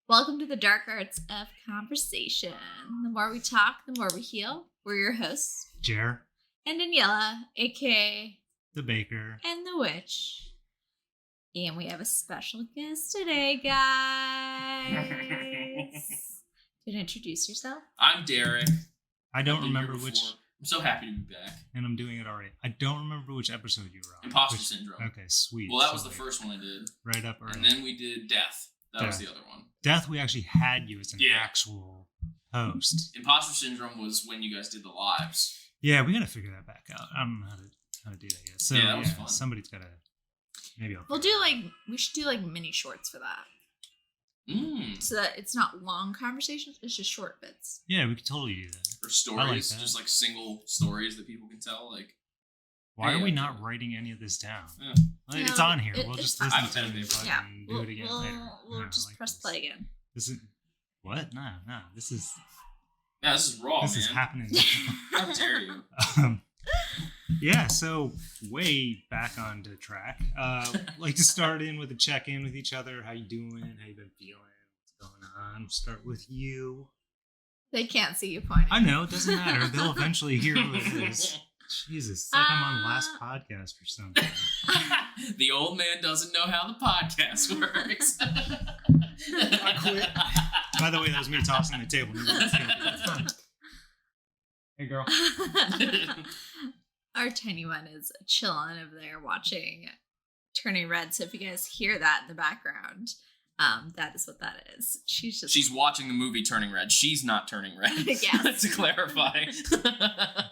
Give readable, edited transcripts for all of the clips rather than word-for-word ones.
Welcome to the dark arts of conversation. The more we talk, the more we heal. We're your hosts, Jer and Daniela, aka the Baker, and the Witch. And we have a special guest today, guys. Can you introduce yourself? I'm Derek. I don't remember which. I'm so happy to be back. And I'm doing it already. I don't remember which episode you were on. Imposter Syndrome. Okay, sweet. Well, that was the first one I did. Right up early. And then we did Death. That was the other one. Death, we actually had you as an actual host. Imposter Syndrome was when you guys did the lives. Yeah, we gotta figure that back out. I don't know how to do that yet. So that was fun. Somebody's gotta. Maybe I'll. We should do mini shorts for that. So that it's not long conversations, it's just short bits. Yeah, we could totally do that. Or stories, just like single stories that people can tell. Like, why are we not writing any of this down? Yeah. It's on here. We'll just listen to it and do it again later. We'll just press play again. This is what? No. This is. Yeah, this is raw. This is happening. How dare you? Yeah, so way back onto track. Like to start in with a check-in with each other. How you doing? How you been feeling? What's going on? Start with you. They can't see you pointing. I know, it doesn't matter. They'll eventually hear who it is. Jesus, it's like I'm on last podcast or something. The old man doesn't know how the podcast works. I quit. By the way, that was me tossing the table. Hey, girl. Our tiny one is chilling over there watching Turning Red. So if you guys hear that in the background, that is what that is. She's watching the movie Turning Red. She's not turning red. Yes. To clarify.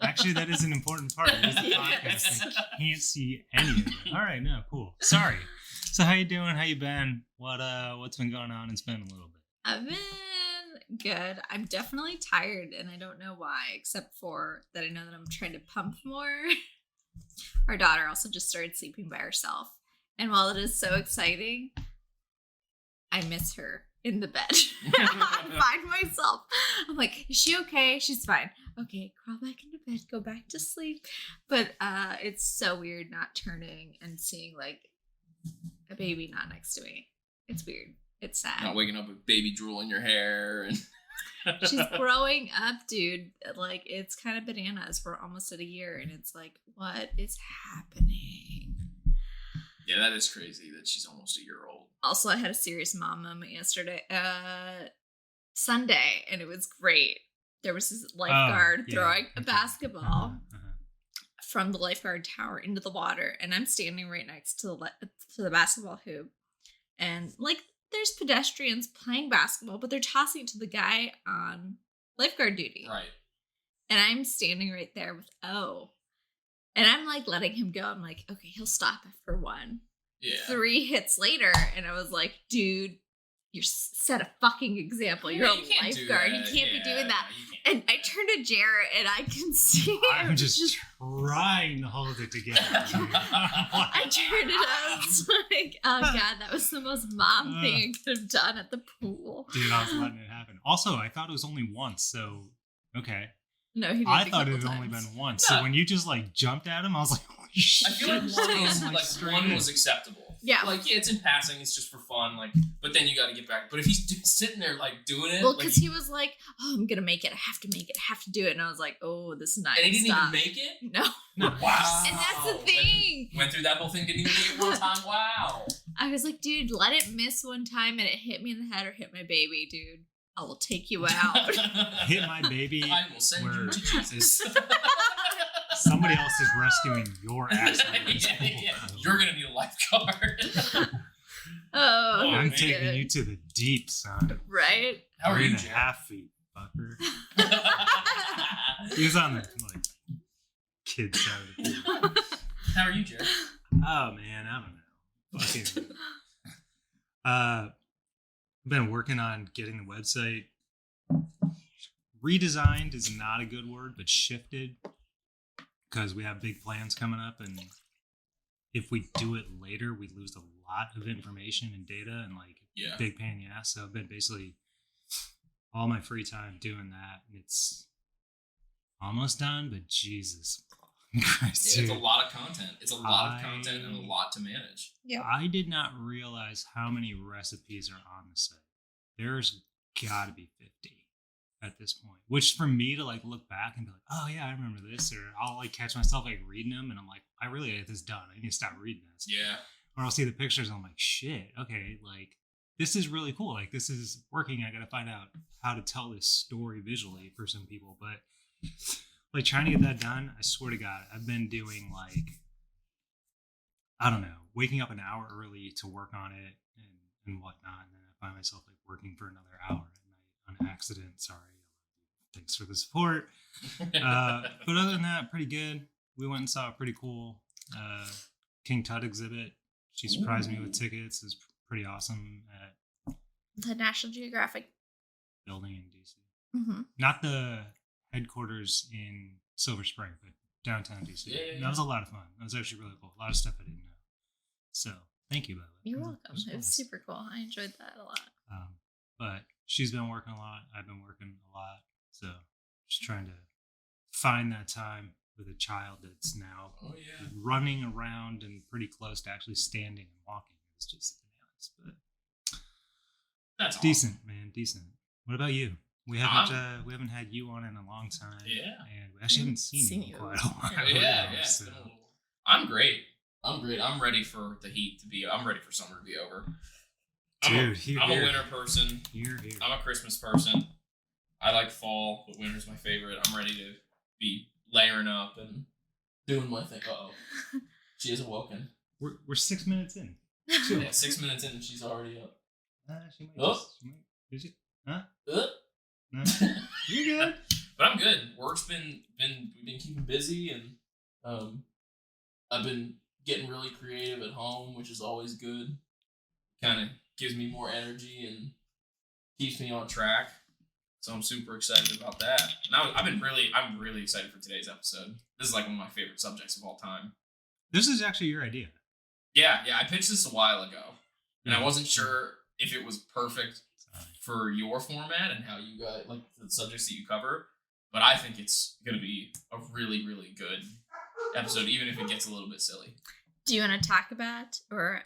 Actually, that is an important part of this podcast. I can't see any of it. All right, no, cool. Sorry. So how you doing? How you been? What's been going on? It's been a little bit. I've been good. I'm definitely tired, and I don't know why, except for that I know that I'm trying to pump more. Our daughter also just started sleeping by herself. And while it is so exciting, I miss her in the bed. I find myself. I'm like, is she okay? She's fine. Okay, crawl back into bed. Go back to sleep. But it's so weird not turning and seeing like a baby not next to me. It's weird. It's sad. Not waking up with baby drool in your hair. And she's growing up, dude. Like, it's kind of bananas. We're almost at a year, and it's like, what is happening? Yeah, that is crazy that she's almost a year old. Also, I had a serious mom moment yesterday, Sunday, and it was great. There was this lifeguard throwing a basketball from the lifeguard tower into the water, and I'm standing right next to the basketball hoop, and like there's pedestrians playing basketball, but they're tossing it to the guy on lifeguard duty, right? And I'm standing right there with and I'm like letting him go. I'm like, okay, he'll stop after one. Yeah. 3 hits later, and I was like, dude, you're set a fucking example. You're a lifeguard. You can't be doing that. And I turned to Jarrett, and I can see I'm just trying to hold it together. I turned it up. It's like, oh god, that was the most mom thing I could have done at the pool. Dude, I was letting it happen. Also, I thought it was only once, so okay. No, he did. I thought it had only been once. No. So when you just like jumped at him, I was like, holy shit. I feel like one was acceptable. Yeah. Like, yeah, it's in passing, it's just for fun, like, but then you gotta get back. But if he's just sitting there, like, doing it. Well, because he was like, oh, I'm gonna make it. I have to make it. I have to do it. And I was like, oh, this is not. And he didn't even make it? No. Wow. And that's the thing. Went through that whole thing, didn't even make it one time. Wow. I was like, dude, let it miss one time and it hit me in the head or hit my baby, dude. I will take you out. Hit my baby. I will send you to Jesus. Somebody else is rescuing your ass. Yeah. You're going to be a lifeguard. I'm taking you to the deep, son. Right? How are you, 3.5 feet, fucker. He was on the kid side of the pool. How are you, Jared? Oh, man, I don't know. Fucking. I've been working on getting the website redesigned is not a good word, but shifted, because we have big plans coming up, and if we do it later, we lose a lot of information and data, and big pain in the ass. So I've been basically all my free time doing that, and it's almost done, but Jesus Christ, it's a lot of content. It's a lot of content and a lot to manage. Yeah. I did not realize how many recipes are on the site. there's got to be 50 at this point. Which for me to like look back and be like, oh yeah, I remember this, or I'll like catch myself like reading them, and I'm like, I really get this done. I need to stop reading this. Yeah. Or I'll see the pictures, and I'm like, shit, okay, like this is really cool. Like this is working. I got to find out how to tell this story visually for some people, but like trying to get that done, I swear to God, I've been doing like, I don't know, waking up an hour early to work on it and whatnot. And then I find myself like working for another hour at night on accident. Sorry. Thanks for the support. But other than that, pretty good. We went and saw a pretty cool King Tut exhibit. She surprised me with tickets. It's pretty awesome at the National Geographic building in DC. Not the headquarters in Silver Spring, but downtown DC. Yeah. That was a lot of fun. That was actually really cool. A lot of stuff I didn't know. So thank you, by the way. You're welcome. It was super cool. I enjoyed that a lot. But she's been working a lot. I've been working a lot. So just trying to find that time with a child that's now running around and pretty close to actually standing and walking. It's just bananas. But that's decent, awesome. Man. Decent. What about you? We haven't had you on in a long time. Yeah. And we actually haven't seen you in quite a while. Yeah. So. I'm great. I'm ready for the heat to be. I'm ready for summer to be over. Dude, I'm a winter person. Here. I'm a Christmas person. I like fall, but winter's my favorite. I'm ready to be layering up and doing my thing. She has awoken. We're 6 minutes in. Yeah, 6 minutes in and she's already up. She might is it? Huh? No. You're good. But I'm good. Work's we've been keeping busy, and I've been getting really creative at home, which is always good. Kind of gives me more energy and keeps me on track. So I'm super excited about that. And I'm really excited for today's episode. This is like one of my favorite subjects of all time. This is actually your idea. Yeah. I pitched this a while ago, and I wasn't sure if it was perfect for your format and how you got like the subjects that you cover. But I think it's going to be a really, really good episode, even if it gets a little bit silly. Do you want to talk about or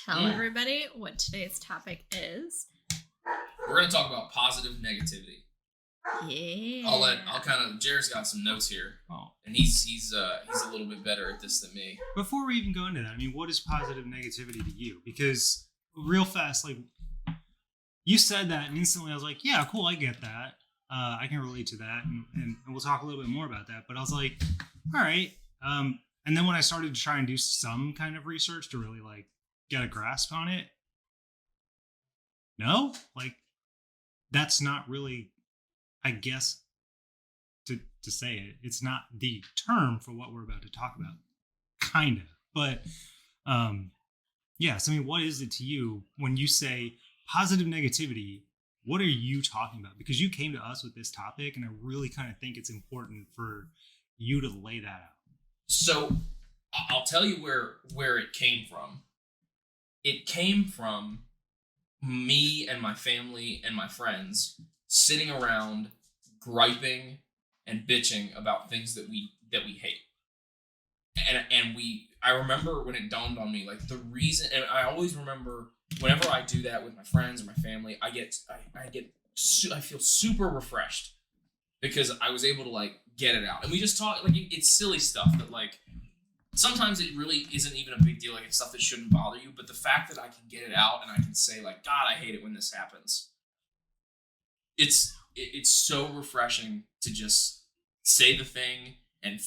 tell everybody what today's topic is? We're going to talk about positive negativity. Yeah. I'll kind of. Jared's got some notes here, and he's a little bit better at this than me. Before we even go into that, I mean, what is positive negativity to you? Because real fast, like you said that, and instantly I was like, yeah, cool, I get that. I can relate to that, and we'll talk a little bit more about that. But I was like, all right. And then when I started to try and do some kind of research to really like get a grasp on it, no, like that's not really, I guess, to say it, it's not the term for what we're about to talk about, kind of. But yes, I mean, what is it to you when you say positive negativity? What are you talking about? Because you came to us with this topic, and I really kind of think it's important for you to lay that out. So I'll tell you where it came from. It came from me and my family and my friends sitting around griping and bitching about things that we hate. And I remember when it dawned on me, like the reason, and I always remember whenever I do that with my friends or my family, I feel super refreshed because I was able to like get it out. And we just talk, like it's silly stuff that like sometimes it really isn't even a big deal. Like it's stuff that shouldn't bother you, but the fact that I can get it out and I can say like, God, I hate it when this happens. It's so refreshing to just say the thing and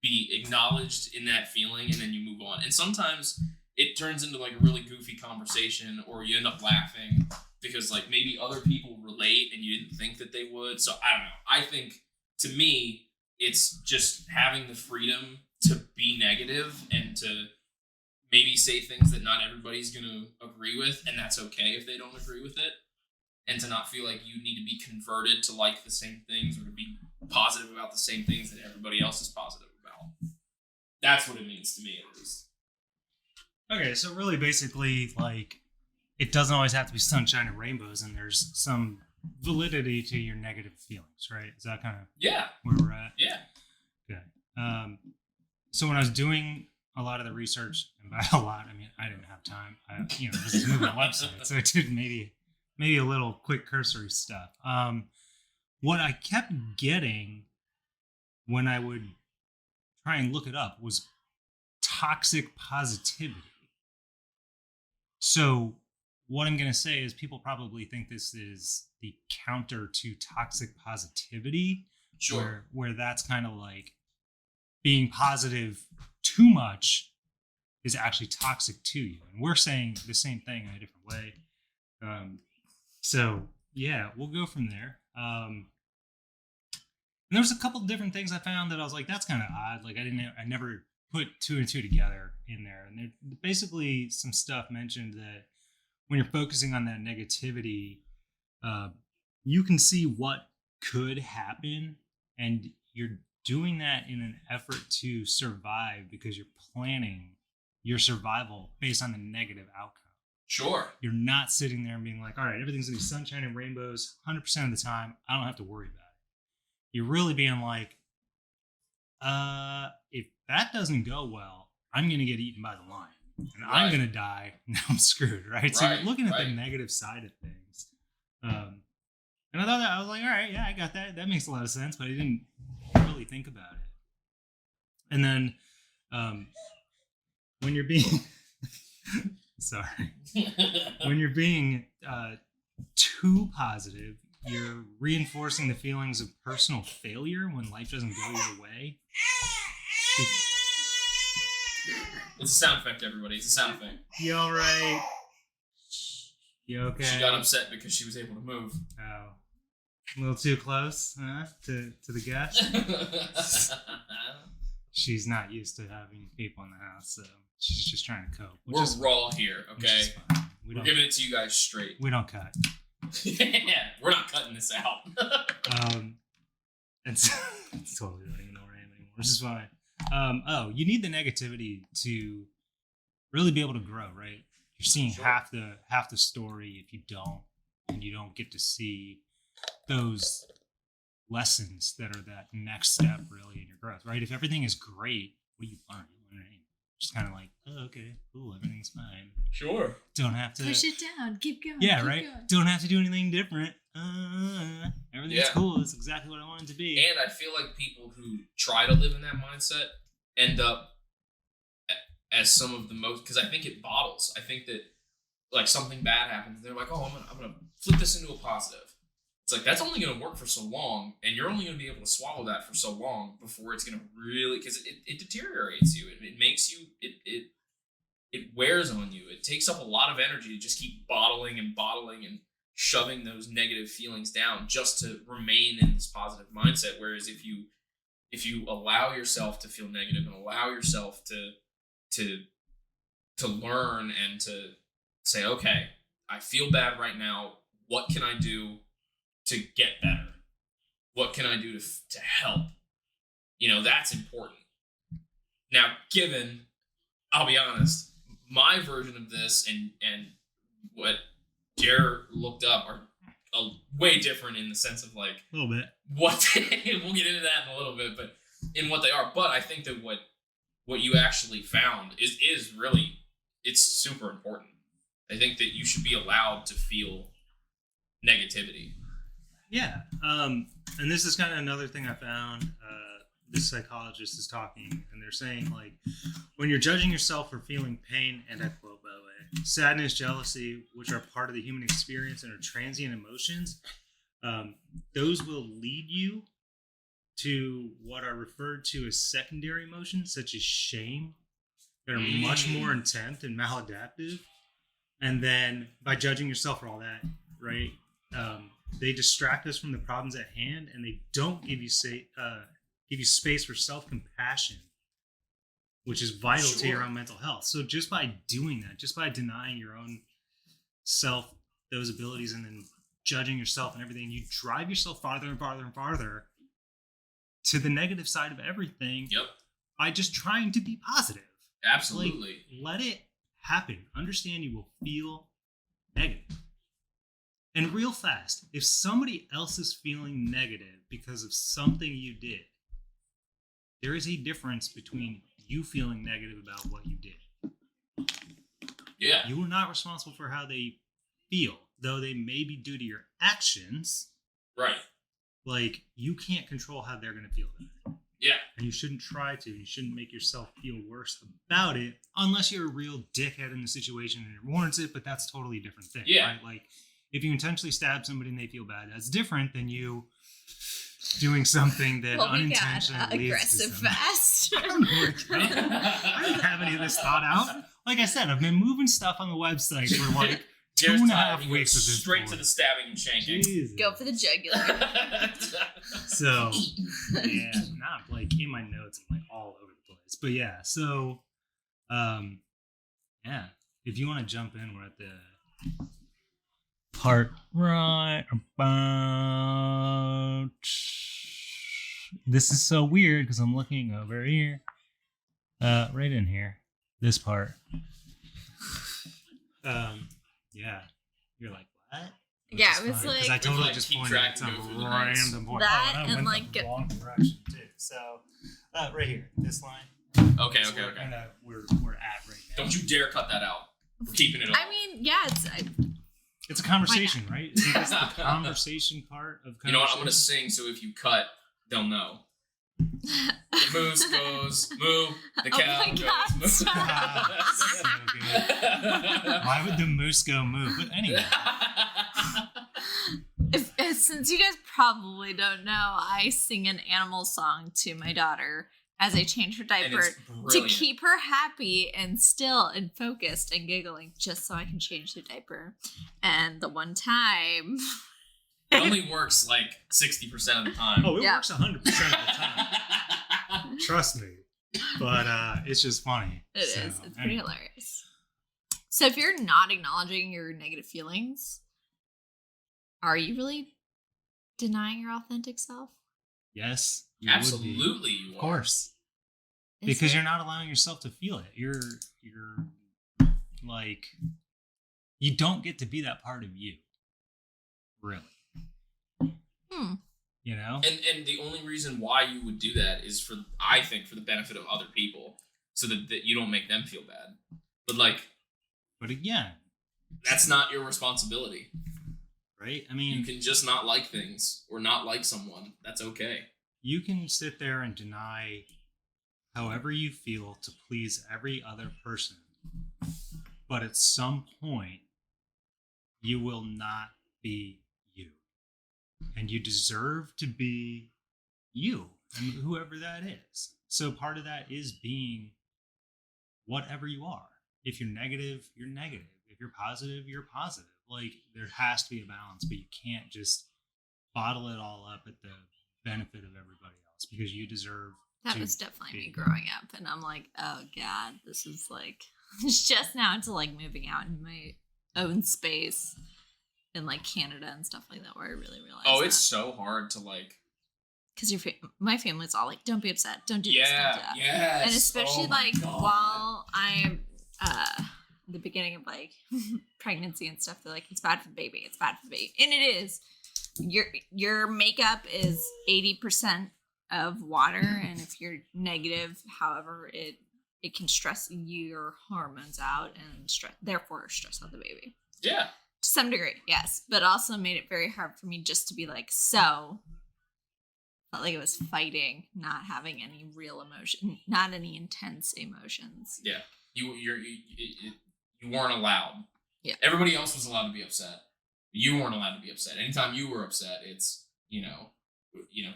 be acknowledged in that feeling, and then you move on. And sometimes it turns into like a really goofy conversation, or you end up laughing because like maybe other people relate and you didn't think that they would. So I don't know. I think to me, it's just having the freedom to be negative and to maybe say things that not everybody's going to agree with, and that's okay if they don't agree with it. And to not feel like you need to be converted to like the same things or to be positive about the same things that everybody else is positive about. That's what it means to me, at least. Okay, so really basically, like, it doesn't always have to be sunshine and rainbows, and there's some validity to your negative feelings, right? Is that kind of where we're at? Yeah. Okay. So when I was doing a lot of the research, and by a lot, I mean, I didn't have time. This is moving a website, so I did maybe maybe a little quick cursory stuff. What I kept getting when I would try and look it up was toxic positivity. So what I'm going to say is people probably think this is the counter to toxic positivity. Sure. Where that's kind of like being positive too much is actually toxic to you. And we're saying the same thing in a different way. So yeah, we'll go from there. And there's a couple different things I found that I was like, that's kind of odd. Like I never put two and two together in there. And there basically some stuff mentioned that when you're focusing on that negativity, you can see what could happen, and you're doing that in an effort to survive because you're planning your survival based on the negative outcome. Sure. You're not sitting there and being like, all right, everything's gonna be sunshine and rainbows 100% of the time. I don't have to worry about it. You're really being like, if that doesn't go well, I'm gonna get eaten by the lion. And I'm gonna die. Now I'm screwed, right? So you're looking at the negative side of things. And I thought that I was like, all right, yeah, I got that. That makes a lot of sense, but I didn't really think about it. And then when you're being sorry. When you're being too positive, you're reinforcing the feelings of personal failure when life doesn't go your way. It's a sound effect, everybody. It's a sound effect. You all right? You okay? She got upset because she was able to move. Oh. A little too close, huh? To the guest? She's not used to having people in the house, so she's just trying to cope. We're raw here, okay? We're giving it to you guys straight. We don't cut. Yeah, we're not cutting this out. And so, it's totally don't even know where I am anymore, which is fine. You need the negativity to really be able to grow, right? You're seeing half the story if you don't, and you don't get to see those lessons that are that next step really in your growth, right? If everything is great, what do you learn? You learn anything. Just kind of like, oh, okay, cool, everything's fine. Sure. Don't have to push it down, keep going. Yeah, keep right. going. Don't have to do anything different. Everything's cool. It's exactly what I want it to be. And I feel like people who try to live in that mindset end up as some of the most, because I think it bottles. I think that like something bad happens, they're like, oh, I'm gonna flip this into a positive. It's like that's only gonna work for so long, and you're only gonna be able to swallow that for so long before it's gonna really, because it deteriorates you. It makes you it wears on you. It takes up a lot of energy to just keep bottling and shoving those negative feelings down just to remain in this positive mindset. Whereas if you allow yourself to feel negative and allow yourself to learn and to say, okay, I feel bad right now. What can I do to get better? What can I do to help? That's important. Now, I'll be honest, my version of this and what Jared looked up are way different in the sense of like a little bit. We'll get into that in a little bit, but in what they are. But I think that what you actually found is really, it's super important. I think that you should be allowed to feel negativity. Yeah. And this is kind of another thing I found. This psychologist is talking, and they're saying, like, when you're judging yourself for feeling pain, and I quote, by the way, sadness, jealousy, which are part of the human experience and are transient emotions, those will lead you to what are referred to as secondary emotions, such as shame, that are much more intense and maladaptive. And then by judging yourself for all that, right, they distract us from the problems at hand, and they don't give you space for self-compassion, which is vital to your own mental health. So just by doing that, just by denying your own self those abilities and then judging yourself and everything, you drive yourself farther and farther and farther to the negative side of everything. Yep. By just trying to be positive. Absolutely. Like, let it happen. Understand you will feel negative. And real fast, if somebody else is feeling negative because of something you did, there is a difference between you feeling negative about what you did. Yeah. You are not responsible for how they feel. though they may be due to your actions, right? Like, you can't control how they're going to feel about it. Yeah. And you shouldn't try to. You shouldn't make yourself feel worse about it unless you're a real dickhead in the situation and it warrants it, but that's a totally different thing. Yeah. Right? Like, if you intentionally stab somebody and they feel bad, that's different than you doing something that unintentionally leads to aggressive fast. I don't know where to go. I didn't have any of this thought out. Like I said, I've been moving stuff on the website for like 2.5 weeks at this straight point. to the stabbing and shanking. Jesus. Go for the jugular. So, yeah, not like in my notes, I'm like all over the place. But yeah, so, yeah, if you want to jump in, we're at the part right about. This is so weird because I'm looking over here, right in here, this part. Yeah, you're like, what? Yeah, it was like because I totally like just keep pointed track at some and go through the random point. That I and went like the wrong direction too. So, right here, this line. Okay. Kinda, we're at right now. Don't you dare cut that out. We're keeping it all. I mean, yeah, It's a conversation, right? Isn't this the conversation part of conversation? You know what? I'm gonna sing, so if you cut, they'll know. The moose goes moo. The cow my God, goes moo. So good. Why would the moose go moo? But anyway. Since you guys probably don't know, I sing an animal song to my daughter as I change her And diaper it's to brilliant. keep her happy and still and focused and giggling just so I can change the diaper. And the one time... It only works like 60% of the time. Oh, it Yeah. works 100% of the time. Trust me. But it's just funny. It is. It's pretty hilarious. So if you're not acknowledging your negative feelings, are you really denying your authentic self? Yes. You would be. Absolutely, you are. Of course. Is Because it? you're not allowing yourself to feel it. You're like, you don't get to be that part of you. Really. You know? And the only reason why you would do that is I think, for the benefit of other people, so that you don't make them feel bad. But like, But again, that's not your responsibility. right? I mean, You can just not like things or not like someone. That's okay. you can sit there and deny however you feel to please every other person. But at some point, you will not be you. And you deserve to be you, and whoever that is. So part of that is being whatever you are. If you're negative, you're negative. If you're positive, you're positive. Like, there has to be a balance, but you can't just bottle it all up at the benefit of everybody else, because you deserve That to was definitely me be. growing up. And I'm like, oh God, this is like, it's just now to like moving out in my own space in like Canada and stuff like that, where I really realized Oh, it's so hard to like. because my family's all like, don't be upset, don't do this, don't do that. Yes. And especially Oh my like God. while I'm the beginning of like pregnancy and stuff, they're like, it's bad for the baby, it's bad for the baby. And it is. Your makeup is 80% of water, and if you're negative, however, it can stress your hormones out and therefore stress out the baby. Yeah. To some degree, yes. But also made it very hard for me just to be like, felt like it was fighting, not having any real emotion, not any intense emotions. Yeah. You weren't allowed. Yeah. Everybody else was allowed to be upset. You weren't allowed to be upset. Anytime you were upset, it's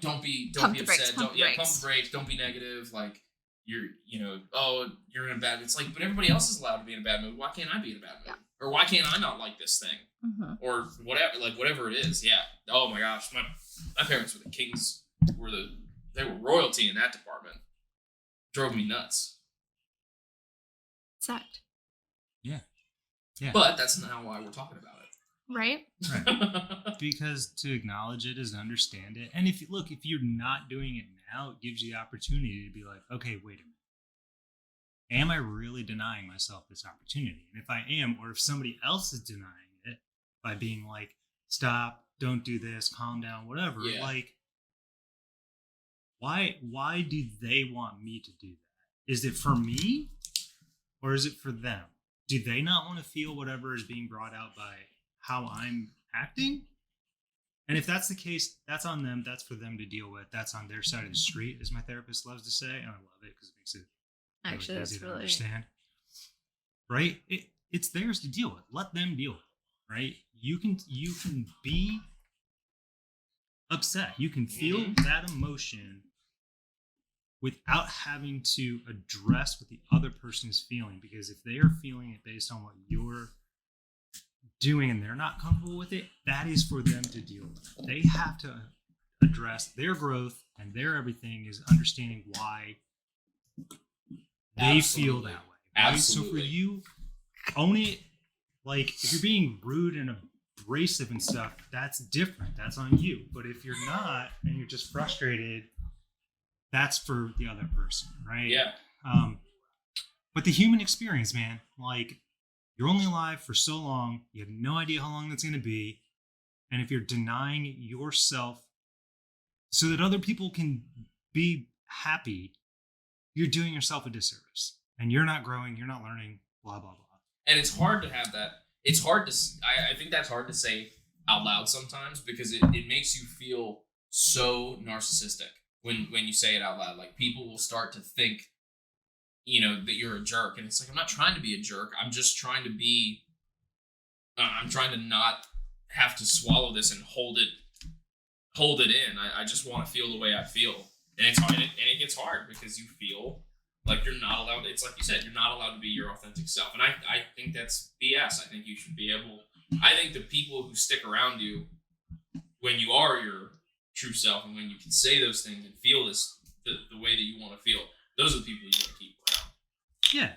don't be Pump the upset. brakes, Pump the brakes. brakes. Don't be negative. Like you're in a bad. It's like, but everybody else is allowed to be in a bad mood. Why can't I be in a bad mood? Yeah. Or why can't I not like this thing? Mm-hmm. Or whatever it is. Yeah. Oh my gosh, my parents were the kings. They were royalty in that department. Drove me nuts. Sucked. Yeah. But that's not why we're talking about it. Right? Right. Because to acknowledge it is to understand it. And if you're not doing it now, it gives you the opportunity to be like, okay, wait a minute. Am I really denying myself this opportunity? And if I am, or if somebody else is denying it by being like, stop, don't do this, calm down, whatever, Yeah. like, why do they want me to do that? Is it for me or is it for them? Do they not want to feel whatever is being brought out by how I'm acting. And if that's the case, that's on them. That's for them to deal with. That's on their side of the street, as my therapist loves to say. And I love it because it makes it really easy to understand. Right? It's theirs to deal with. Let them deal with it. Right? You can be upset. You can feel that emotion without having to address what the other person is feeling. Because if they are feeling it based on what you're doing and they're not comfortable with it, that is for them to deal with. They have to address their growth, and their everything is understanding why they feel that way. Right? Absolutely. So for you, own it. Like, if you're being rude and abrasive and stuff, that's different. That's on you. But if you're not and you're just frustrated, that's for the other person, right? Yeah. But the human experience, man, like, you're only alive for so long. You have no idea how long that's going to be. And if you're denying yourself so that other people can be happy, you're doing yourself a disservice. And you're not growing, you're not learning, blah, blah, blah. And it's hard to have that. It's hard to, I think that's hard to say out loud sometimes, because it makes you feel so narcissistic when you say it out loud. Like, people will start to think, that you're a jerk. And it's like, I'm not trying to be a jerk. I'm just trying to be, I'm trying to not have to swallow this and hold it in. I just want to feel the way I feel. And it's hard, and it gets hard because you feel like you're not allowed to, it's like you said, you're not allowed to be your authentic self. And I think that's BS. I think you should be able, I think the people who stick around you when you are your true self and when you can say those things and feel the way that you want to feel, those are the people you want to keep around. Yeah.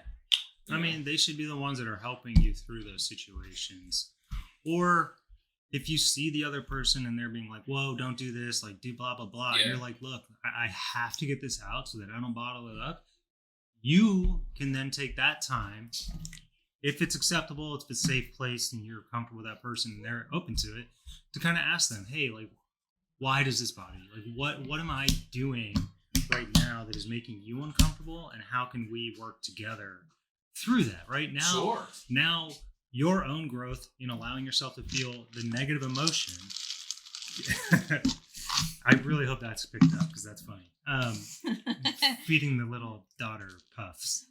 I mean, they should be the ones that are helping you through those situations. Or if you see the other person and they're being like, whoa, don't do this, like, do blah, blah, blah. Yeah. And you're like, look, I have to get this out so that I don't bottle it up. You can then take that time, if it's acceptable, if it's a safe place and you're comfortable with that person and they're open to it, to kind of ask them, hey, like, why does this bother you? Like, what am I doing right now that is making you uncomfortable, and how can we work together through that? Right now, sure. Now your own growth in allowing yourself to feel the negative emotion. I really hope that's picked up because that's funny. Feeding the little daughter puffs.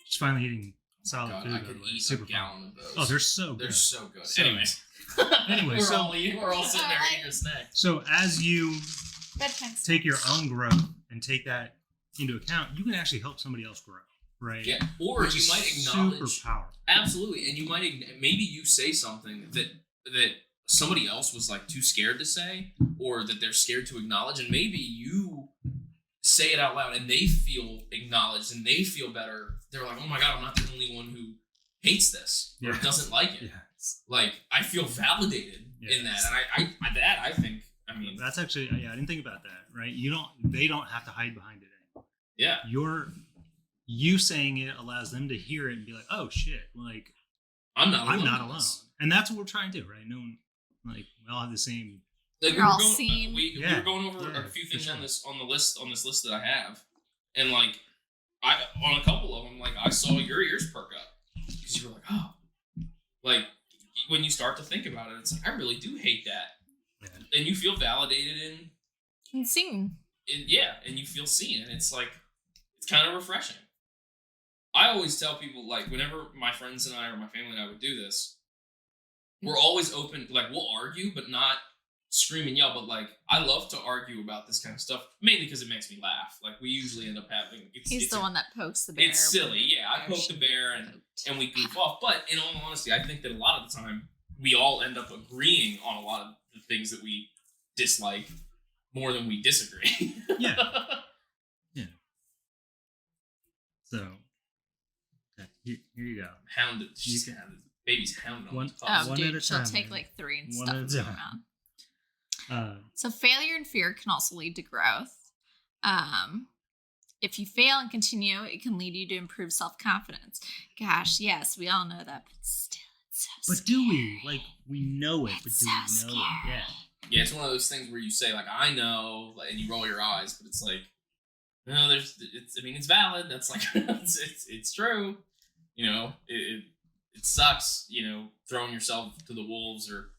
She's finally eating solid food. I could eat a gallon of those. Oh, they're so good. They're so good. So anyway, we're all sitting there eating your snack. So as you take your own growth and take that into account, you can actually help somebody else grow, right? Yeah. Or you might acknowledge. Super powerful. Absolutely, and you might maybe you say something that somebody else was like too scared to say, or that they're scared to acknowledge, and maybe you say it out loud and they feel acknowledged and they feel better. They're like, oh my God, I'm not the only one who hates this or doesn't like it. Yes. Like, I feel validated in that. And I think, that's actually, I didn't think about that, right? They don't have to hide behind it anymore. Yeah. You saying it allows them to hear it and be like, oh shit, like, I'm not alone. And that's what we're trying to do, right? No one, like, we all have the same. Like, we're all seen. We were going over a few things on this list that I have, and like, on a couple of them, like, I saw your ears perk up because you were like, oh, like, when you start to think about it, it's like, I really do hate that, and you feel validated and seen. And you feel seen, and it's like, it's kind of refreshing. I always tell people, like, whenever my friends and I or my family and I would do this, we're always open, like, we'll argue, but not scream and yell, but like, I love to argue about this kind of stuff, mainly because it makes me laugh. Like, we usually end up having he's the one that pokes the bear. It's silly. I poke the bear and we goof off, but in all honesty, I think that a lot of the time we all end up agreeing on a lot of the things that we dislike more than we disagree. Yeah. So here you go. Hounded. Baby's hounded on one dude, at a time, she'll take like 3 and stuff in her mouth. So failure and fear can also lead to growth. If you fail and continue, it can lead you to improve self-confidence. Gosh, yes, we all know that, but still, it's so scary. But do we? Like, we know it, but do we know it? Yeah. Yeah, it's one of those things where you say, like, I know, and you roll your eyes, but it's like, no, it's valid. That's like, it's true. it sucks, throwing yourself to the wolves or,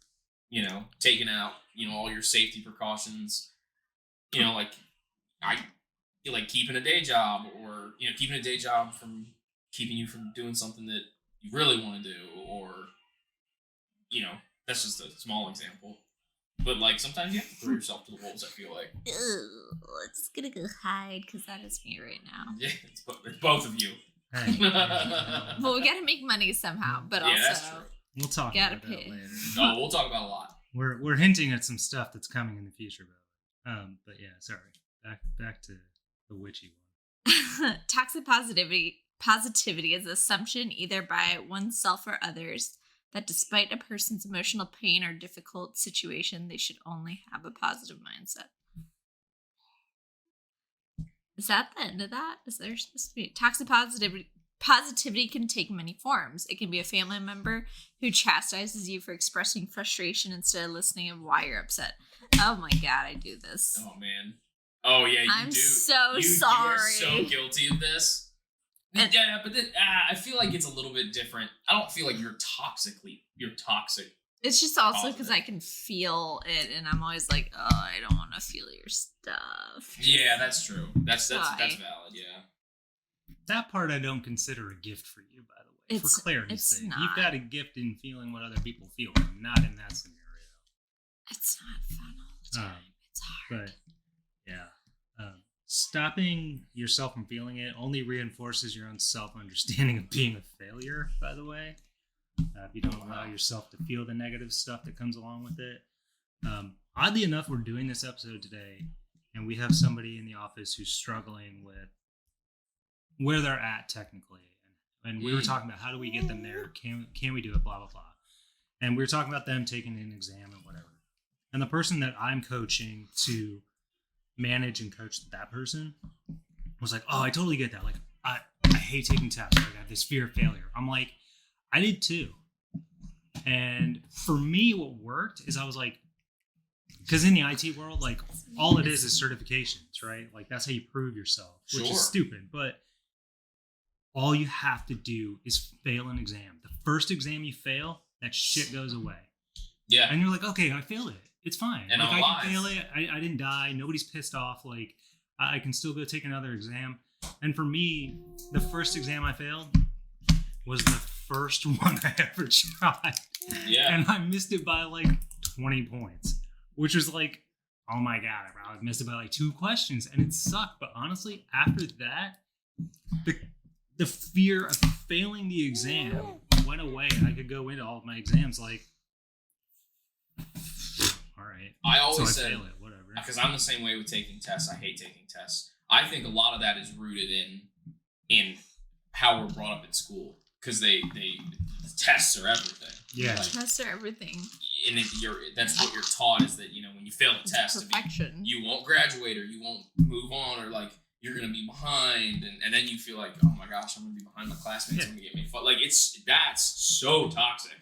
taking out, all your safety precautions, like keeping a day job or, keeping a day job from keeping you from doing something that you really want to do or, that's just a small example. But, sometimes you have to throw yourself to the wolves, I feel like. Let's gonna go hide, because that is me right now. Yeah, it's both of you. Hey. But we gotta make money somehow, but yeah, also... that's true. We'll talk about that later. Oh, we'll talk about a lot. We're hinting at some stuff that's coming in the future, but yeah, sorry. Back to the witchy one. Toxic positivity is the assumption either by oneself or others that despite a person's emotional pain or difficult situation, they should only have a positive mindset. Is that the end of that? Is there supposed to be toxic positivity? Positivity can take many forms. It can be a family member who chastises you for expressing frustration instead of listening and why you're upset. Oh my God, I do this. Oh man. Oh yeah, you I'm do. so you sorry. are so guilty of this. Yeah, but then I feel like it's a little bit different. I don't feel like you're toxic. It's just also because I can feel it, and I'm always like, oh, I don't want to feel your stuff. Yeah, that's true. That's valid. Yeah. That part I don't consider a gift for you, by the way. For clarity's sake, you've got a gift in feeling what other people feel, but not in that scenario. It's not fun all the time. It's hard. But yeah, stopping yourself from feeling it only reinforces your own self-understanding of being a failure. By the way, if you don't allow yourself to feel the negative stuff that comes along with it. Oddly enough, we're doing this episode today, and we have somebody in the office who's struggling with where they're at technically, and we were talking about how do we get them there? Can we do it? Blah blah blah. And we were talking about them taking an exam and whatever. And the person that I'm coaching to manage and coach that person was like, "Oh, I totally get that. Like, I hate taking tests. Like, I have this fear of failure." I'm like, I did too. And for me, what worked is I was like, because in the IT world, like all it is certifications, right? Like that's how you prove yourself, which is stupid. But all you have to do is fail an exam. The first exam you fail, that shit goes away. Yeah. And you're like, okay, I failed it. It's fine. And like, I'm I can fail it. I didn't die. Nobody's pissed off. Like, I can still go take another exam. And for me, the first exam I failed was the first one I ever tried. Yeah. And I missed it by like 20 points, which was like, oh my God, I probably missed it by like 2 questions. And it sucked. But honestly, after that, the fear of failing the exam went away. And I could go into all of my exams like, all right. I always so I said, fail it, whatever. Because I'm the same way with taking tests. I hate taking tests. I think a lot of that is rooted in how we're brought up in school. Because the tests are everything. Yeah. Tests are everything. And that's what you're taught is that, when you fail the test, perfection. You won't graduate or you won't move on or like you're going to be behind. And then you feel like, oh my gosh, I'm going to be behind my classmates. I'm going to get made fun. Like that's so toxic.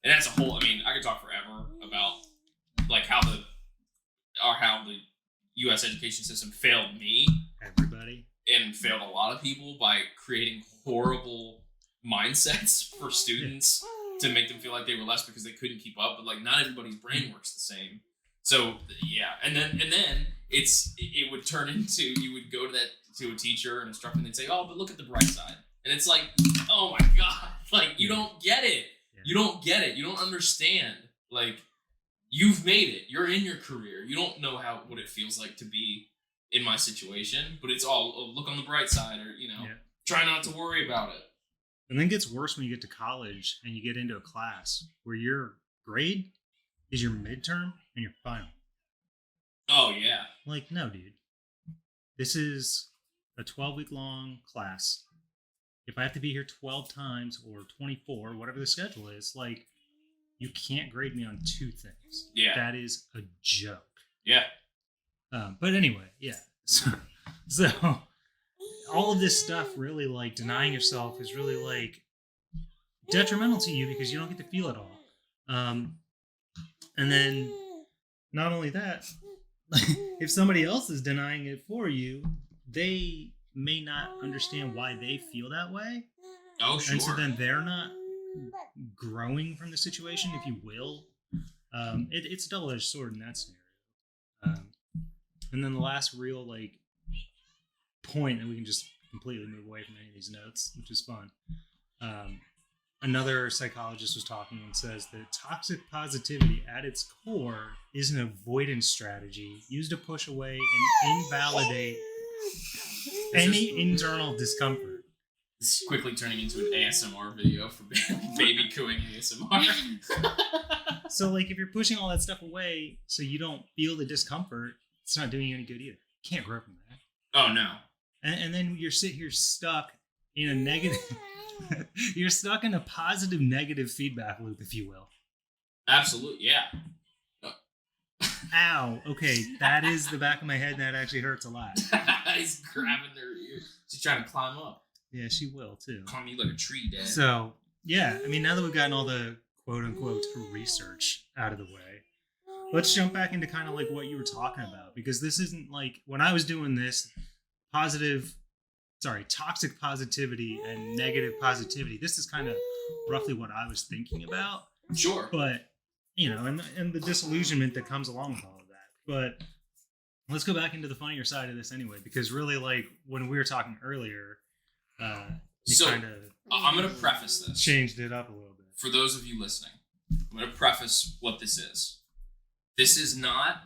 And that's a whole, I could talk forever about like how the U.S. education system failed me. Everybody. And failed a lot of people by creating horrible mindsets for students to make them feel like they were less because they couldn't keep up. But like not everybody's brain works the same. So yeah. And then it would turn into, you would go to a teacher and instructor and they'd say, oh, but look at the bright side. And it's like, oh my God, like you don't get it. Yeah. You don't get it. You don't understand. Like, you've made it. You're in your career. You don't know what it feels like to be in my situation, but it's all look on the bright side or, try not to worry about it. And then it gets worse when you get to college and you get into a class where your grade is your midterm and your final. Oh, yeah. Like, no, dude. This is a 12-week long class. If I have to be here 12 times or 24, whatever the schedule is, like, you can't grade me on 2 things. Yeah. That is a joke. Yeah. But anyway, yeah. So all of this stuff really, like, denying yourself is really, like, detrimental to you because you don't get to feel it all. And then, not only that, if somebody else is denying it for you, they may not understand why they feel that way. Oh, sure. And so then they're not growing from the situation, if you will. It's a double-edged sword in that scenario. And then the last real like point that we can just completely move away from any of these notes, which is fun. Another psychologist was talking and says that toxic positivity at its core is an avoidance strategy used to push away and invalidate any internal discomfort. It's quickly turning into an ASMR video for baby cooing ASMR. So, like, if you're pushing all that stuff away so you don't feel the discomfort, it's not doing you any good either. You can't grow from that. Oh, no. And then you're sitting here stuck in a negative... You're stuck in a positive negative feedback loop, if you will. Absolutely, yeah. Ow. Okay, that is the back of my head, and that actually hurts a lot. He's grabbing her ear. She's trying to climb up. Yeah, she will, too. Climb you like a tree, Dad. So, yeah, I mean, now that we've gotten all the quote-unquote research out of the way, let's jump back into kind of like what you were talking about, because this isn't like, when I was doing this, toxic positivity and negative positivity, this is kind of roughly what I was thinking about. Sure. But, you know, and the disillusionment that comes along with all of that. But let's go back into the funnier side of this anyway, because really, like, when we were talking earlier, you kind of... I'm going to preface this. Changed it up a little bit. For those of you listening, I'm going to preface what this is. This is not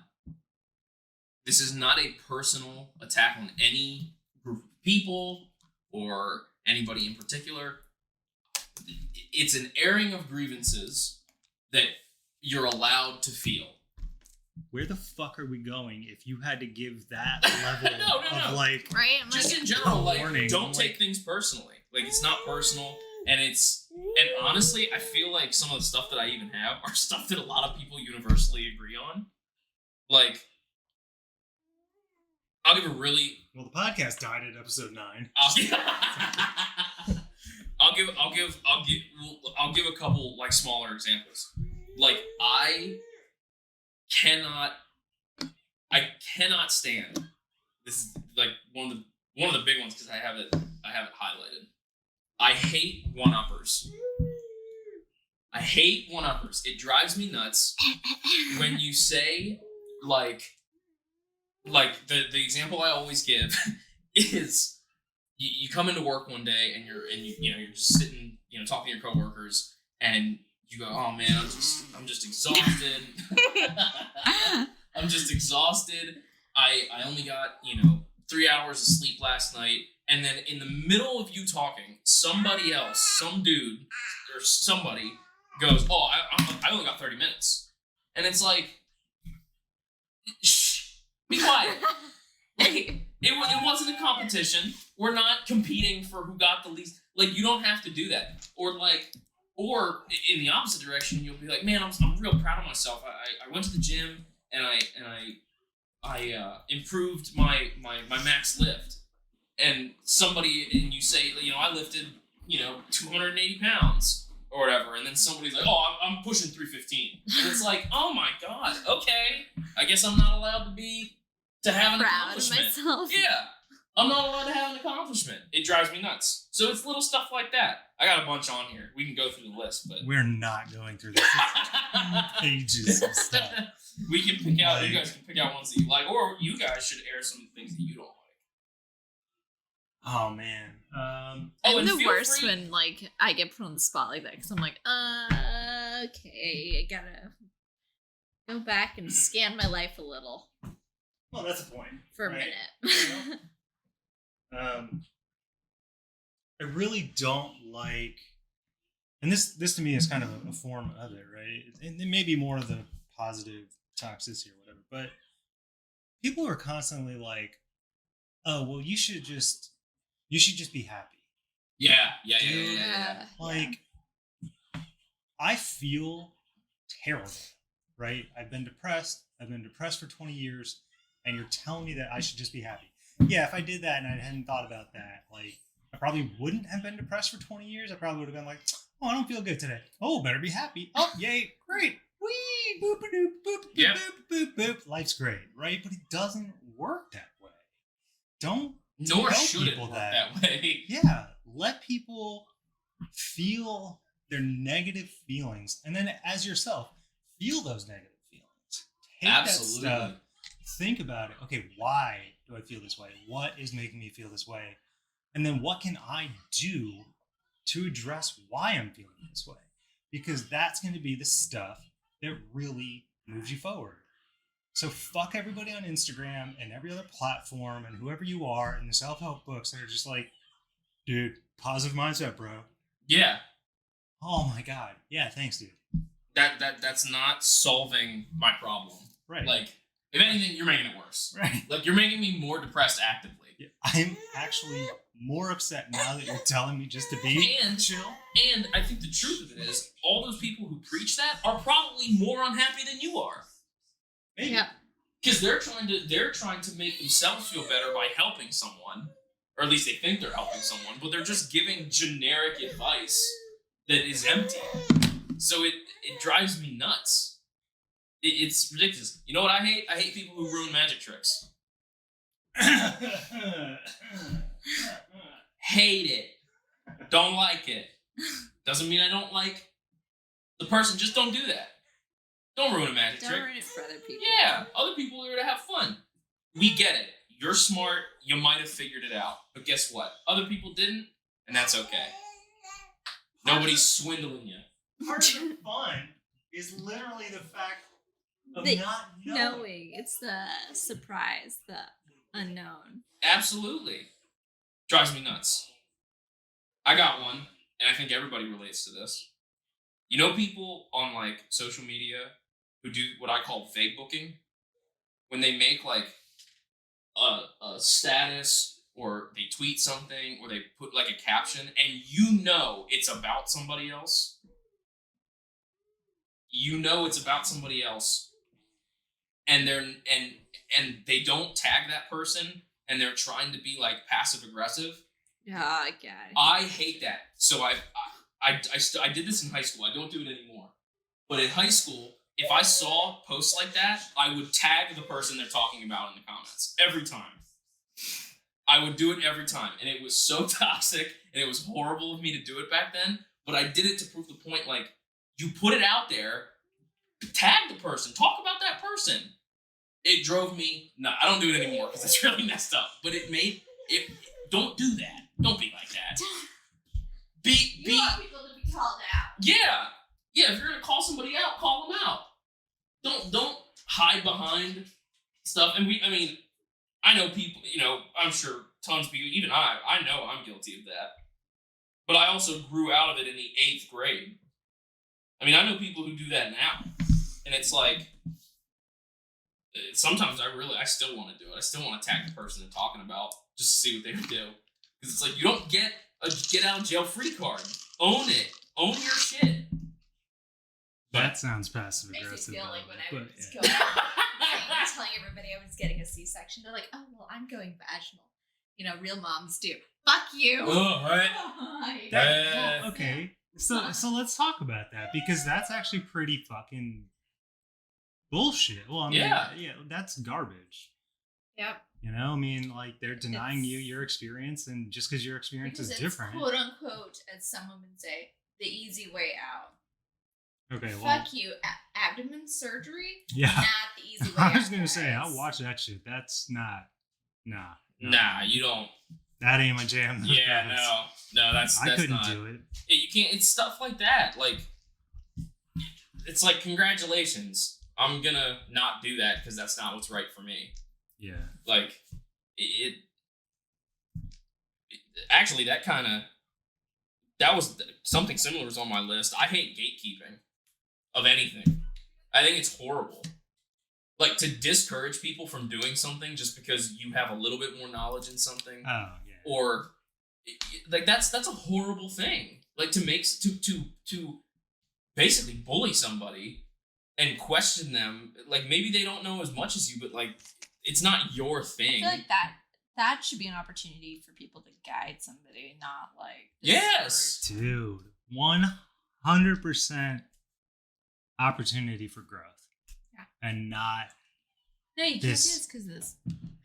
a personal attack on any group of people or anybody in particular. It's an airing of grievances that you're allowed to feel. Where the fuck are we going if you had to give that level of like... Right? Just in general, like, don't take things personally. Like, it's not personal, and honestly, I feel like some of the stuff that I even have are stuff that a lot of people universally agree on. Like, I'll give a really... Well, the podcast died at episode 9. I'll give a couple like smaller examples. Like, I cannot stand. This is like one of the big ones because I have it highlighted. I hate one-uppers. It drives me nuts when you say like the example I always give is you come into work one day and you're just sitting, talking to your coworkers, and you go, "Oh man, I'm just exhausted. I'm just exhausted. I only got 3 hours of sleep last night." And then in the middle of you talking, somebody else, some dude or somebody goes, "Oh, I only got 30 minutes," and it's like, shh, be quiet. Like, it wasn't a competition. We're not competing for who got the least. Like, you don't have to do that. Or in the opposite direction, you'll be like, "Man, I'm real proud of myself. I went to the gym and I improved my max lift." And you say, "I lifted 280 pounds or whatever," and then somebody's like, "Oh, I'm pushing 315," and it's like, "Oh my god, okay, I guess I'm not allowed to have an accomplishment." Proud of myself. Yeah, I'm not allowed to have an accomplishment. It drives me nuts. So it's little stuff like that. I got a bunch on here. We can go through the list, but we're not going through this. It's pages of stuff. We can pick out. You guys can pick out ones that you like, or you guys should air some things that you don't like. Oh man. I'm the worst when like I get put on the spot like that because I'm like, okay, I gotta go back and scan my life a little. Well, that's a point. For a minute. I really don't like, and this to me is kind of a form of it, right? And it may be more of the positive toxicity or whatever, but people are constantly like, "Oh, well, you should just be happy." Yeah. Like, I feel terrible, right? I've been depressed for 20 years, and you're telling me that I should just be happy. Yeah, if I did that and I hadn't thought about that, like, I probably wouldn't have been depressed for 20 years. I probably would have been like, "Oh, I don't feel good today. Oh, better be happy. Oh, yay, great. Wee, boop, boop, boop, yep. boop, boop, boop. Life's great," right? But it doesn't work that way. Nor should it work that way. Yeah, let people feel they're negative feelings, and then as yourself, feel those negative feelings. Take Absolutely. that stuff, think about it. Okay, why do I feel this way? What is making me feel this way? And then what can I do to address why I'm feeling this way? Because that's going to be the stuff that really moves you forward. So fuck everybody on Instagram and every other platform and whoever you are in the self-help books that are just like, dude, positive mindset, bro. Yeah. Oh my God. Yeah, thanks, dude. That's not solving my problem. Right. Like, if anything, you're making it worse. Right. Like, you're making me more depressed actively. Yeah, I'm actually more upset now that you're telling me just to be chill. And I think the truth of it is, all those people who preach that are probably more unhappy than you are. Maybe. Yeah. Because they're trying to make themselves feel better by helping someone, or at least they think they're helping someone, but they're just giving generic advice that is empty. So it drives me nuts. It's ridiculous. You know what I hate? I hate people who ruin magic tricks. Hate it. Don't like it. Doesn't mean I don't like the person. Just don't do that. Don't ruin a magic trick. Don't ruin it for other people. Yeah, other people are there to have fun. We get it. You're smart. You might have figured it out. But guess what? Other people didn't, and that's okay. Nobody's swindling you. Part of the fun is literally the fact of The not knowing. It's the surprise, the unknown. Absolutely. Drives me nuts. I got one, and I think everybody relates to this. You know people on, like, social media who do what I call fake booking? When they make, like, a status, or they tweet something, or they put, like, a caption, and you know it's about somebody else. You know it's about somebody else. And they don't tag that person, and they're trying to be, like, passive aggressive. Yeah, I get it. I hate that. So I did this in high school. I don't do it anymore. But in high school, if I saw posts like that, I would tag the person they're talking about in the comments every time. I would do it every time, and it was so toxic, and it was horrible of me to do it back then. But I did it to prove the point. Like, you put it out there, tag the person, talk about that person. It drove me nuts. I don't do it anymore because it's really messed up. But it made it. Don't do that. Don't be like that. You want people to be called out. Yeah. If you're gonna call somebody out, call them out. Don't hide behind stuff. And I know people. I'm sure tons of people. Even I know I'm guilty of that. But I also grew out of it in the 8th grade. I know people who do that now, and it's like, sometimes I still want to do it. I still want to tag the person they're talking about just to see what they would do. Because it's like, you don't get a get out of jail free card. Own it. Own your shit. That sounds passive aggressive. Makes me feel like when I was going telling everybody I was getting a C-section, they're like, oh, well, I'm going vaginal. Real moms do. Fuck you. Oh, right. Okay. So let's talk about that, because that's actually pretty fucking bullshit. Well, yeah, that's garbage. Yep. Like, they're denying you your experience, and just because your experience is different. Quote unquote, as some women say, the easy way out. Okay, well. Fuck you. Abdomen surgery? Yeah. Not the easy way out. I was going to say, I'll watch that shit. That's not. Nah, you don't. That ain't my jam. Yeah, no, that's I couldn't not, do it. You can't. It's stuff like that. Like, it's like, congratulations. I'm gonna not do that because that's not what's right for me. Yeah. Like, it actually, that was something similar was on my list. I hate gatekeeping of anything. I think it's horrible. Like, to discourage people from doing something just because you have a little bit more knowledge in something. Oh, yeah. Or, like, that's a horrible thing. Like, to basically bully somebody and question them. Like, maybe they don't know as much as you, but, like, it's not your thing. I feel like that should be an opportunity for people to guide somebody, not like... Yes! Dude, 100% opportunity for growth. Yeah. And not... No, you can't do this because of this.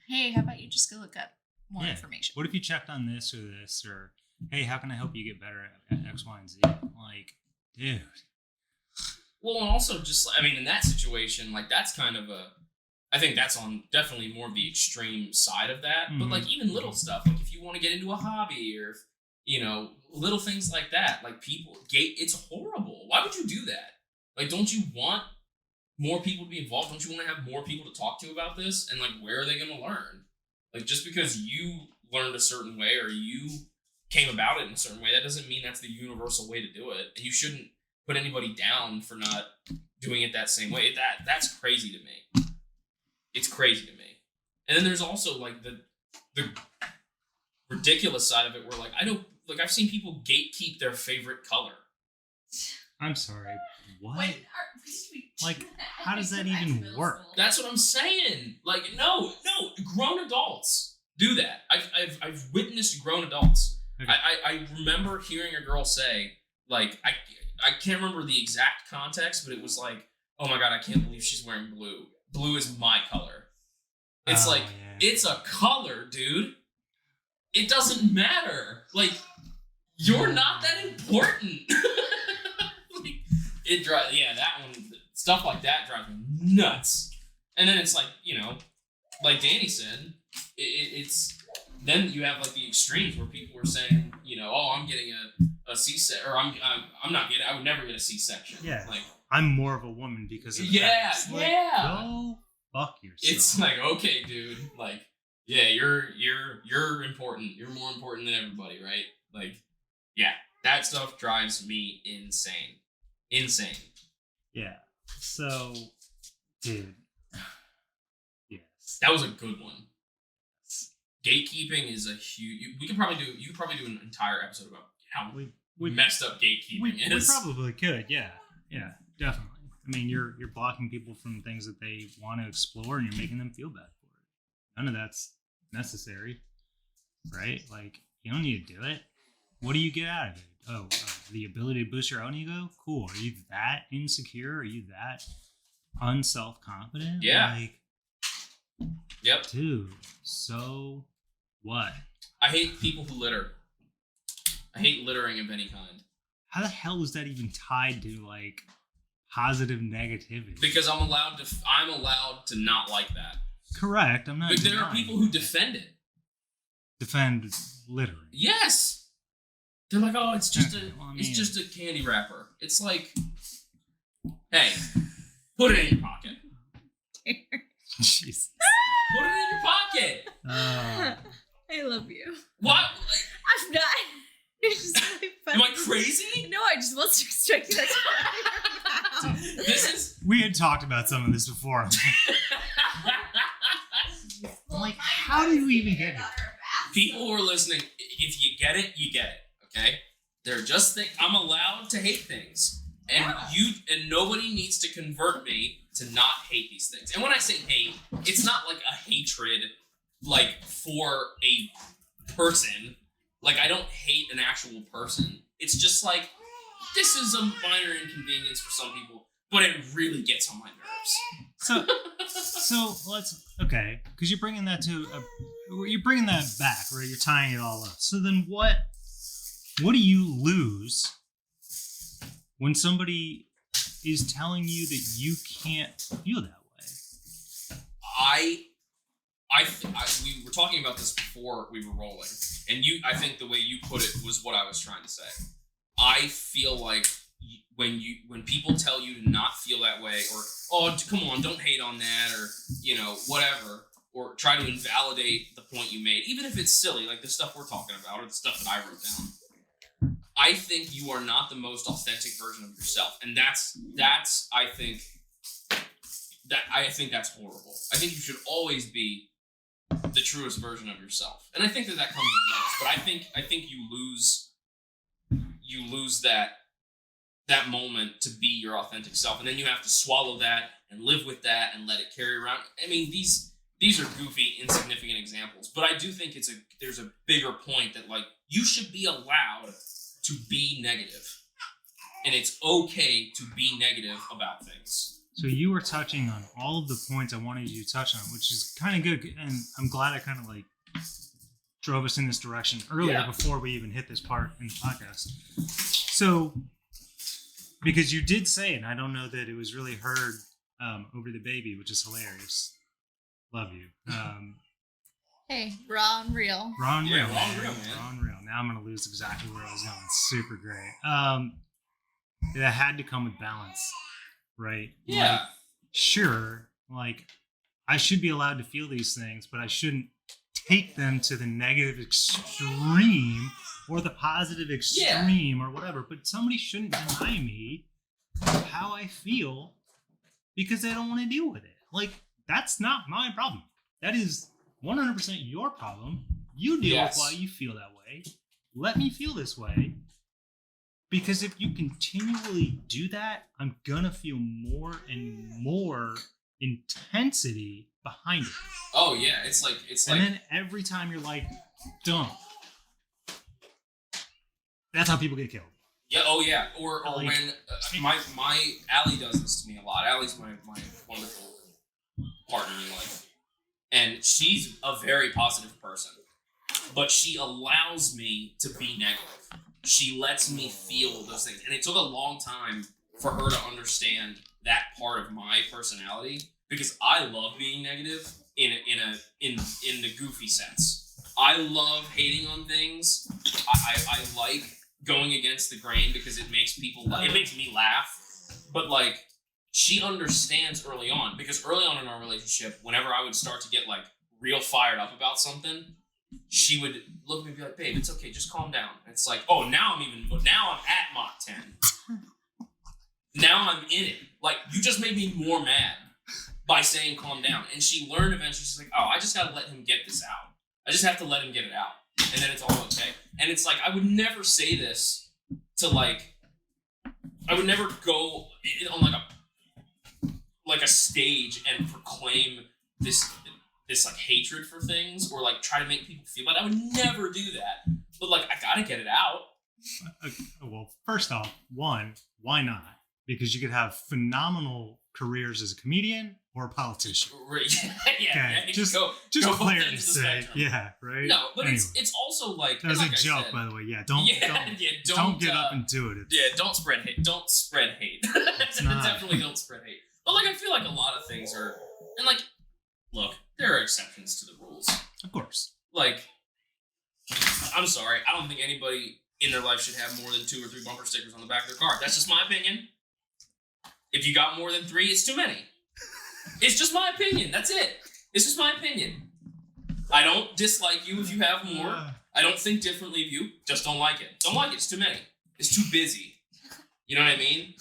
Hey, how about you just go look up more information? What if you checked on this, or hey, how can I help you get better at X, Y, and Z? Like, dude. Well, and also just, I mean, in that situation, like, that's kind of I think that's on definitely more of the extreme side of that. But, like, even little stuff, like, if you want to get into a hobby or, little things like that, like, it's horrible. Why would you do that? Like, don't you want more people to be involved? Don't you want to have more people to talk to about this? And, like, where are they going to learn? Like, just because you learned a certain way or you came about it in a certain way, that doesn't mean that's the universal way to do it. And you shouldn't put anybody down for not doing it that same way. That's crazy to me. It's crazy to me. And then there's also, like, the ridiculous side of it where, like, I've seen people gatekeep their favorite color. I'm sorry. What? Wait, like, how does that even work? That's what I'm saying. Like, no, grown adults do that. I've witnessed grown adults. Okay. I remember hearing a girl say, like, I can't remember the exact context, but it was like, oh my god, I can't believe she's wearing blue. Blue is my color. It's It's a color, dude. It doesn't matter. Like, you're not that important. That one, stuff like that drives me nuts. And then it's like, like Danny said, it's then you have like the extremes where people are saying, oh, I'm getting a C-section, or I would never get a C-section. Yeah. Like, I'm more of a woman because of that. Go fuck yourself. It's like, okay, dude, like, yeah, you're important. You're more important than everybody, right? Like, yeah, that stuff drives me insane. Insane. Yeah. So, dude. Yes. That was a good one. Gatekeeping is a huge. You could probably do an entire episode about how we messed up gatekeeping is. We probably could. Yeah. Yeah. Definitely. I mean, you're blocking people from things that they want to explore, and you're making them feel bad for it. None of that's necessary, right? Like, you don't need to do it. What do you get out of it? Oh, the ability to boost your own ego? Cool. Are you that insecure? Are you that unself-confident? Yeah. Like, yep. Dude, so what? I hate people who litter. I hate littering of any kind. How the hell is that even tied to, like, positive negativity? Because I'm allowed to not like that. Correct. I'm not. But there are people who defend it. Defend littering. Yes. They're like, oh, it's just just a candy wrapper. It's like, hey, put it in your pocket. Jesus. Put it in your pocket. I love you. What? I'm not. It's just really funny. Am I crazy? No, I just wasn't expecting that to come out. This is. We had talked about some of this before. I'm like, how do you even get it? People who are listening, if you get it, you get it. Okay? They're just I'm allowed to hate things. And nobody needs to convert me to not hate these things. And when I say hate, it's not like a hatred like for a person. Like, I don't hate an actual person. It's just like, this is a minor inconvenience for some people, but it really gets on my nerves. So okay, because you're bringing that back, right? You're tying it all up. So then what do you lose when somebody is telling you that you can't feel that way? We were talking about this before we were rolling, and I think the way you put it was what I was trying to say. I feel like when people tell you to not feel that way, or, oh, come on, don't hate on that, or, whatever, or try to invalidate the point you made, even if it's silly, like the stuff we're talking about, or the stuff that I wrote down, I think you are not the most authentic version of yourself. And that's I think that's horrible. I think you should always be the truest version of yourself. And I think that comes with notes, but I think you lose that moment to be your authentic self, and then you have to swallow that and live with that and let it carry around. I mean, these are goofy, insignificant examples, but I do think there's a bigger point that, like, you should be allowed to be negative, and it's okay to be negative about things. So you were touching on all of the points I wanted you to touch on, which is kind of good, and I'm glad I kind of like drove us in this direction earlier before we even hit this part in the podcast. So because you did say, and I don't know that it was really heard over the baby, which is hilarious. Love you. Hey, raw and real. Raw and real, Yeah, raw and real, man. Raw and real. Now I'm gonna lose exactly where I was going. Super great. That had to come with balance, right? Yeah. Like, sure, like I should be allowed to feel these things, but I shouldn't take them to the negative extreme or the positive extreme or whatever. But somebody shouldn't deny me how I feel because they don't want to deal with it. Like, that's not my problem. That is 100% your problem. You deal with why you feel that way. Let me feel this way. Because if you continually do that, I'm gonna feel more and more intensity behind it. Oh yeah, it's like and then every time you're like, dumb. That's how people get killed. Yeah. Oh yeah. Or like, when my Allie does this to me a lot. Allie's my wonderful partner in life, and she's a very positive person, but she allows me to be negative. She lets me feel those things, and it took a long time for her to understand that part of my personality, because I love being negative in the goofy sense. I love hating on things. I like going against the grain because it makes it makes me laugh. But like, she understands early on, because early on in our relationship, whenever I would start to get like real fired up about something, she would look at me and be like, babe, it's okay, just calm down. And it's like, oh, now I'm at Mach 10. Now I'm in it. Like, you just made me more mad by saying calm down. And she learned eventually, she's like, oh, I just gotta let him get this out. I just have to let him get it out. And then it's all okay. And it's like, I would never say this to like, I would never go on like a stage and proclaim this like hatred for things or like try to make people feel bad. I would never do that. But like, I gotta get it out. Well, first off, one, why not? Because you could have phenomenal careers as a comedian or a politician. Yeah. Okay. Just go for both clarity's ends of the sake. spectrum. Yeah, right? No, but anyway. it's also like, that was like a I joke, said, by the way. Yeah, don't get up and do it. Don't spread hate. Don't spread hate. Definitely don't spread hate. But like, I feel like a lot of things are, and like, look, there are exceptions to the rules. Of course. Like, I'm sorry, I don't think anybody in their life should have more than 2 or 3 bumper stickers on the back of their car. That's just my opinion. If you got more than 3, it's too many. It's just my opinion. That's it. It's just my opinion. I don't dislike you if you have more. I don't think differently of you. Just don't like it. Don't like it. It's too many. It's too busy. You know what I mean?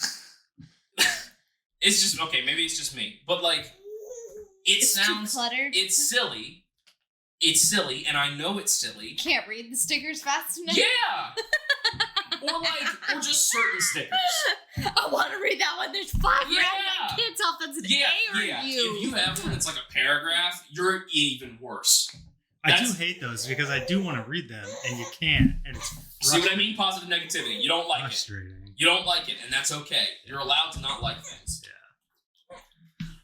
It's just, okay, maybe it's just me. But like, it's sounds, too cluttered. It's silly. It's silly, and I know it's silly. Can't read the stickers fast enough. Yeah! or just certain stickers. I want to read that one. There's 5 random. I can't tell if that's an A or a U. If you have one that's like a paragraph, you're even worse. I do hate those because I do want to read them, and you can't. And it's see what I mean? Positive negativity. You don't like it. You don't like it, and that's okay. You're allowed to not like things. Yeah.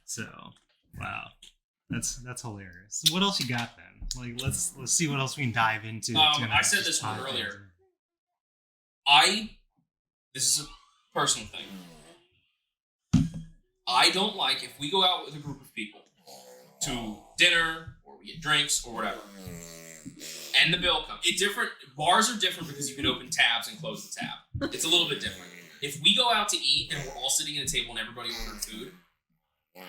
So, wow, that's hilarious. What else you got then? Like, let's see what else we can dive into. I said this one earlier. This is a personal thing. I don't like if we go out with a group of people to dinner or we get drinks or whatever, and the bill comes. Bars are different because you can open tabs and close the tab. It's a little bit different. If we go out to eat and we're all sitting at a table and everybody ordering food,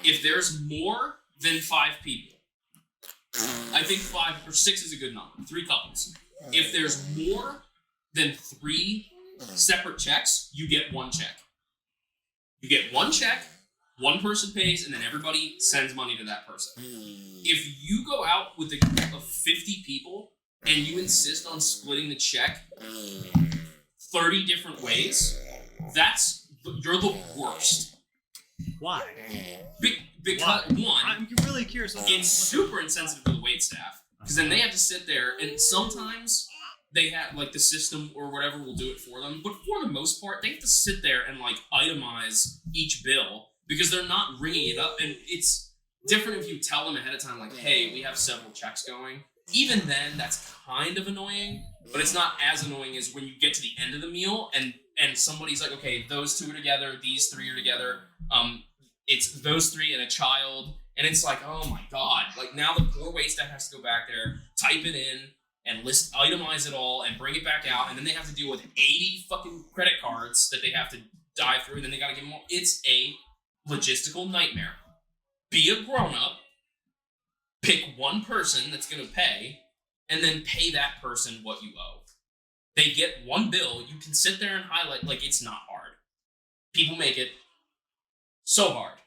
if there's more than 5 people, I think 5 or 6 is a good number. 3 couples. If there's more than 3 separate checks, you get 1 check. You get 1 check, 1 person pays, and then everybody sends money to that person. If you go out with a group of 50 people and you insist on splitting the check 30 different ways, you're the worst. Why? Because one, I'm really curious. It's super insensitive to the wait staff, because then they have to sit there, and sometimes they have like the system or whatever will do it for them, but for the most part they have to sit there and like itemize each bill because they're not ringing it up. And it's different if you tell them ahead of time, like, hey, we have several checks going. Even then, that's kind of annoying, but it's not as annoying as when you get to the end of the meal and and somebody's like, okay, those two are together, these three are together. It's those three and a child, and it's like, oh my god, like now the poor waitstaff has to go back there, type it in, and itemize it all, and bring it back out, and then they have to deal with 80 fucking credit cards that they have to dive through, and then they gotta give them all. It's a logistical nightmare. Be a grown-up, pick one person that's gonna pay, and then pay that person what you owe. They get one bill, you can sit there and highlight, like, it's not hard. People make it so hard.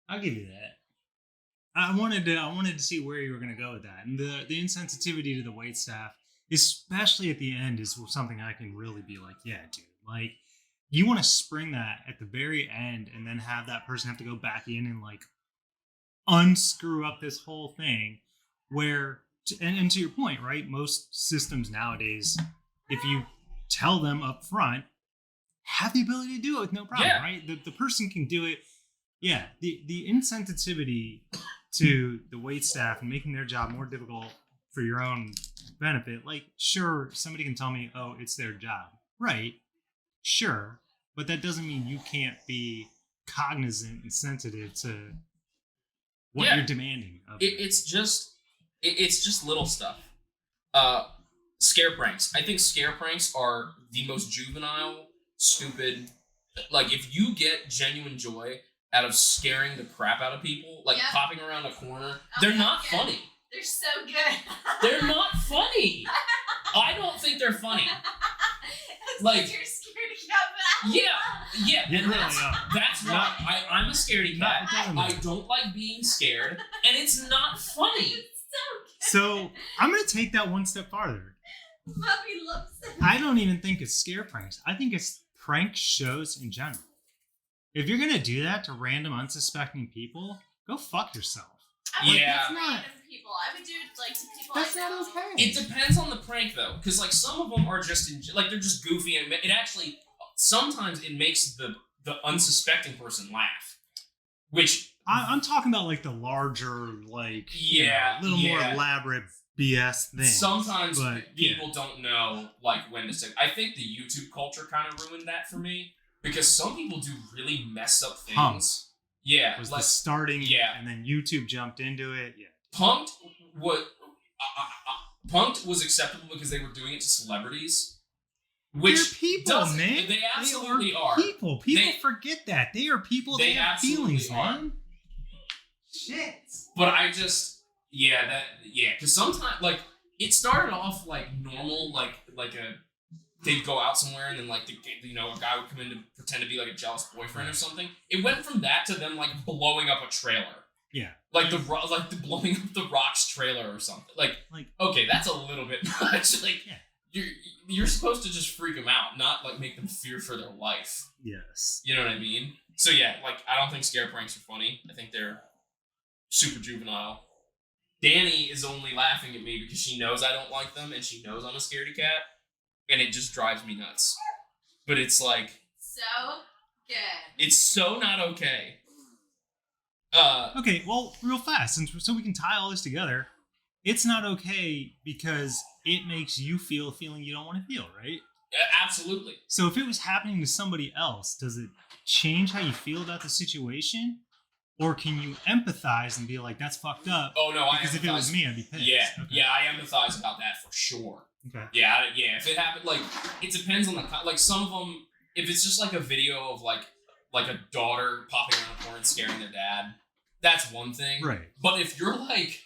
I'll give you that. I wanted to see where you were going to go with that, and the insensitivity to the waitstaff, especially at the end, is something I can really be like, yeah, dude. Like, you want to spring that at the very end, and then have that person have to go back in and like unscrew up this whole thing. Where, and to your point, right? Most systems nowadays, if you tell them up front, have the ability to do it with no problem, right? The person can do it. Yeah, the insensitivity to the waitstaff and making their job more difficult for your own benefit. Like, sure, somebody can tell me, oh, it's their job. Right, sure, but that doesn't mean you can't be cognizant and sensitive to what you're demanding of them. It's just little stuff. Scare pranks. I think scare pranks are the most juvenile, stupid. Like, if you get genuine joy out of scaring the crap out of people, like popping around a corner, they're not funny. They're so good. They're not funny. I don't think they're funny. Like, you're scared to get out. Yeah. And that's why I'm a scaredy cat. I don't like being scared, and it's not funny. It's so good. So I'm going to take that one step farther. Puppy loves it. I don't even think it's scare pranks. I think it's prank shows in general. If you're going to do that to random unsuspecting people, go fuck yourself. That's not people. I would do it like to people. That's I know. not okay. It depends on the prank though, because like some of them are just like they're just goofy, and it actually sometimes it makes the unsuspecting person laugh. Which I'm talking about like the larger, like little more elaborate BS thing. Sometimes people don't know like when to say. I think the YouTube culture kind of ruined that for me, because some people do really messed up things. Punk'd. Yeah, Was like, the starting, and then YouTube jumped into it. Yeah, Punk'd was acceptable because they were doing it to celebrities. Which they're people, man. They absolutely are. People forget that. They are people. They have feelings, man. Shit. But I just, because sometimes, like, it started off like normal, like they'd go out somewhere and then like a guy would come in to pretend to be like a jealous boyfriend or something. It went from that to them like blowing up a trailer. Yeah. Like the blowing up the Rock's trailer or something. Like okay, that's a little bit much. Like you're supposed to just freak them out, not like make them fear for their life. Yes. You know what I mean? So yeah, like I don't think scare pranks are funny. I think they're super juvenile. Danny is only laughing at me because she knows I don't like them and she knows I'm a scaredy cat. And it just drives me nuts. But it's like... So good. It's so not okay. Okay, well, real fast, so we can tie all this together. It's not okay because it makes you feel a feeling you don't want to feel, right? Absolutely. So if it was happening to somebody else, does it change how you feel about the situation? Or can you empathize and be like, that's fucked up? Oh, no, because if it was me, I'd be pissed. Yeah, I empathize about that for sure. Okay. Yeah, if it happened, like, it depends on the, like, some of them, if it's just, like, a video of, like a daughter popping around a corner and scaring their dad, that's one thing. Right. But if you're, like,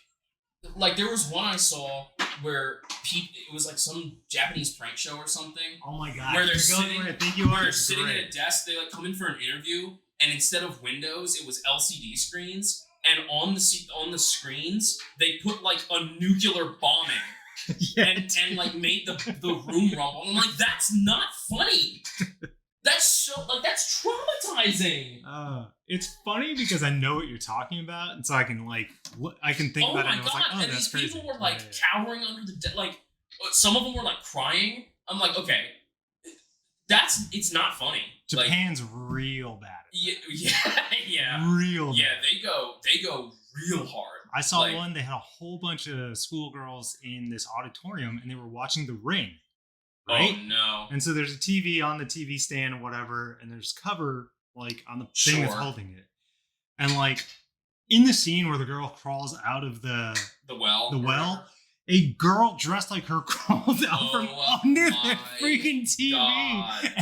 there was one I saw where it was, like, some Japanese prank show or something. Oh, my God. Where they're sitting, where I think you are. they're sitting at a desk, they, like, come in for an interview, and instead of windows, it was LCD screens, and on the screens, they put, like, a nuclear bomb in. and like made the room rumble. I'm like, that's not funny. That's so like that's traumatizing. It's funny because I know what you're talking about, and so I can like I can think about it. And I was like, oh, and that's these crazy. people were like cowering under the like some of them were like crying. I'm like, okay, it's not funny. Japan's like, real bad. Yeah. Real. Yeah, they go real hard. I saw one, they had a whole bunch of schoolgirls in this auditorium and they were watching The Ring. right? Oh no! And so there's a TV on the TV stand or whatever, and there's cover like on the thing that's holding it. And like in the scene where the girl crawls out of the well, a girl dressed like her crawls out from under the freaking TV,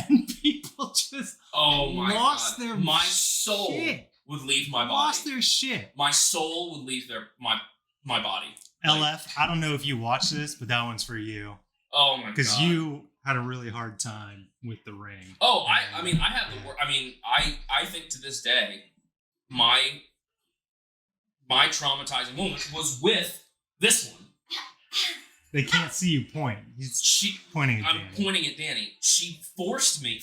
and people just lost their my soul shit. Would leave my body. Lost their shit. My soul would leave my body. LF, I don't know if you watch this, but that one's for you. Oh my god! Because you had a really hard time with The Ring. Oh, I mean, I have the word. I mean, I think to this day, my traumatizing moment was with this one. They can't see you point. He's pointing at Danny. I'm pointing at Danny. She forced me.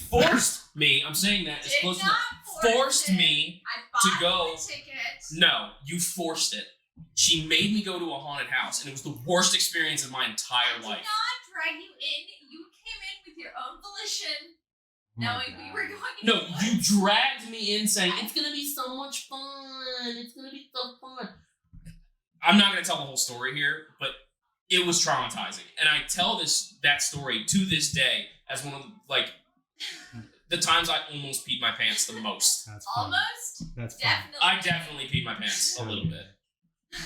I'm saying that as close enough. Forced me to go. The ticket. No, you forced it. She made me go to a haunted house, and it was the worst experience of my entire life. I did not drag you in. You came in with your own volition, knowing we were going. No, you dragged me in, saying it's gonna be so much fun. It's gonna be so fun. I'm not gonna tell the whole story here, but it was traumatizing, and I tell that story to this day as one of the times I almost peed my pants the most. That's almost. That's definitely. I definitely peed my pants a little bit.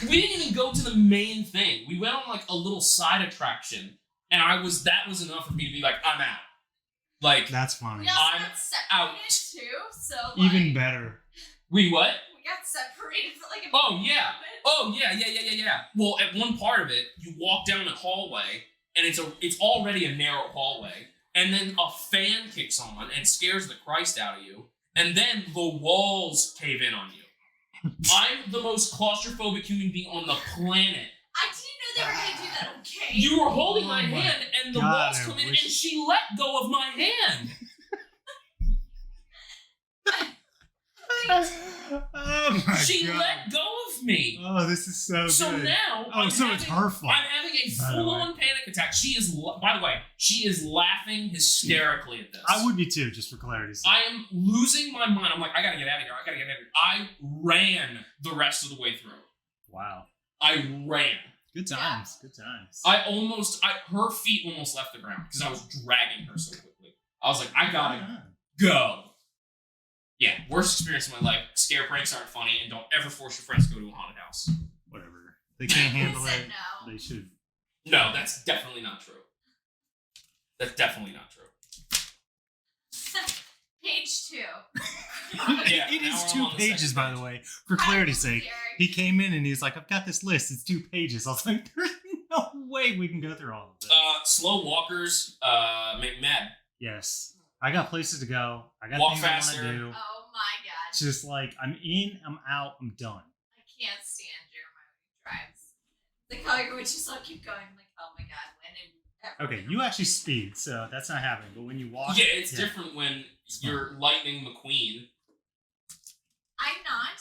We didn't even go to the main thing. We went on like a little side attraction, and that was enough for me to be like, I'm out. Like that's funny. We also I'm got separated out too, so even better. We what? We got separated for like a yeah. Well, at one part of it, you walk down a hallway, and it's already a narrow hallway, and then a fan kicks on and scares the Christ out of you, and then the walls cave in on you. I'm the most claustrophobic human being on the planet. I didn't know they were going to do that, okay? You were holding my hand, and the walls come in, and she let go of my hand. Oh my she God. let go of me. Oh, this is so good. So now, it's her fault. I'm having a full-on panic attack. She is, by the way, she is laughing hysterically at this. I would be too, just for clarity's sake. I am losing my mind. I'm like, I gotta get out of here. I ran the rest of the way through. Wow. I ran. Good times. Yeah. Good times. Her feet almost left the ground because I was dragging her so quickly. I was like, I gotta go. Yeah, worst experience of my life. Scare pranks aren't funny, and don't ever force your friends to go to a haunted house. Whatever. They can't handle it. No. They should. No, that's definitely not true. That's definitely not true. Page 2. Yeah, it is 2 pages, by the way. For clarity's sake, he came in and he's like, "I've got this list. It's 2 pages." I was like, "There's no way we can go through all of this." Slow walkers make mad. Yes, I got places to go. I got Walk things faster. I want to do. Oh my God! It's just like I'm in, I'm out, I'm done. I can't stand Jeremiah when he drives. The color would just like keep going. I'm like, oh my God, when and. Okay, you actually speed, so that's not happening. But when you walk, yeah, it's different when you're Lightning McQueen. I'm not.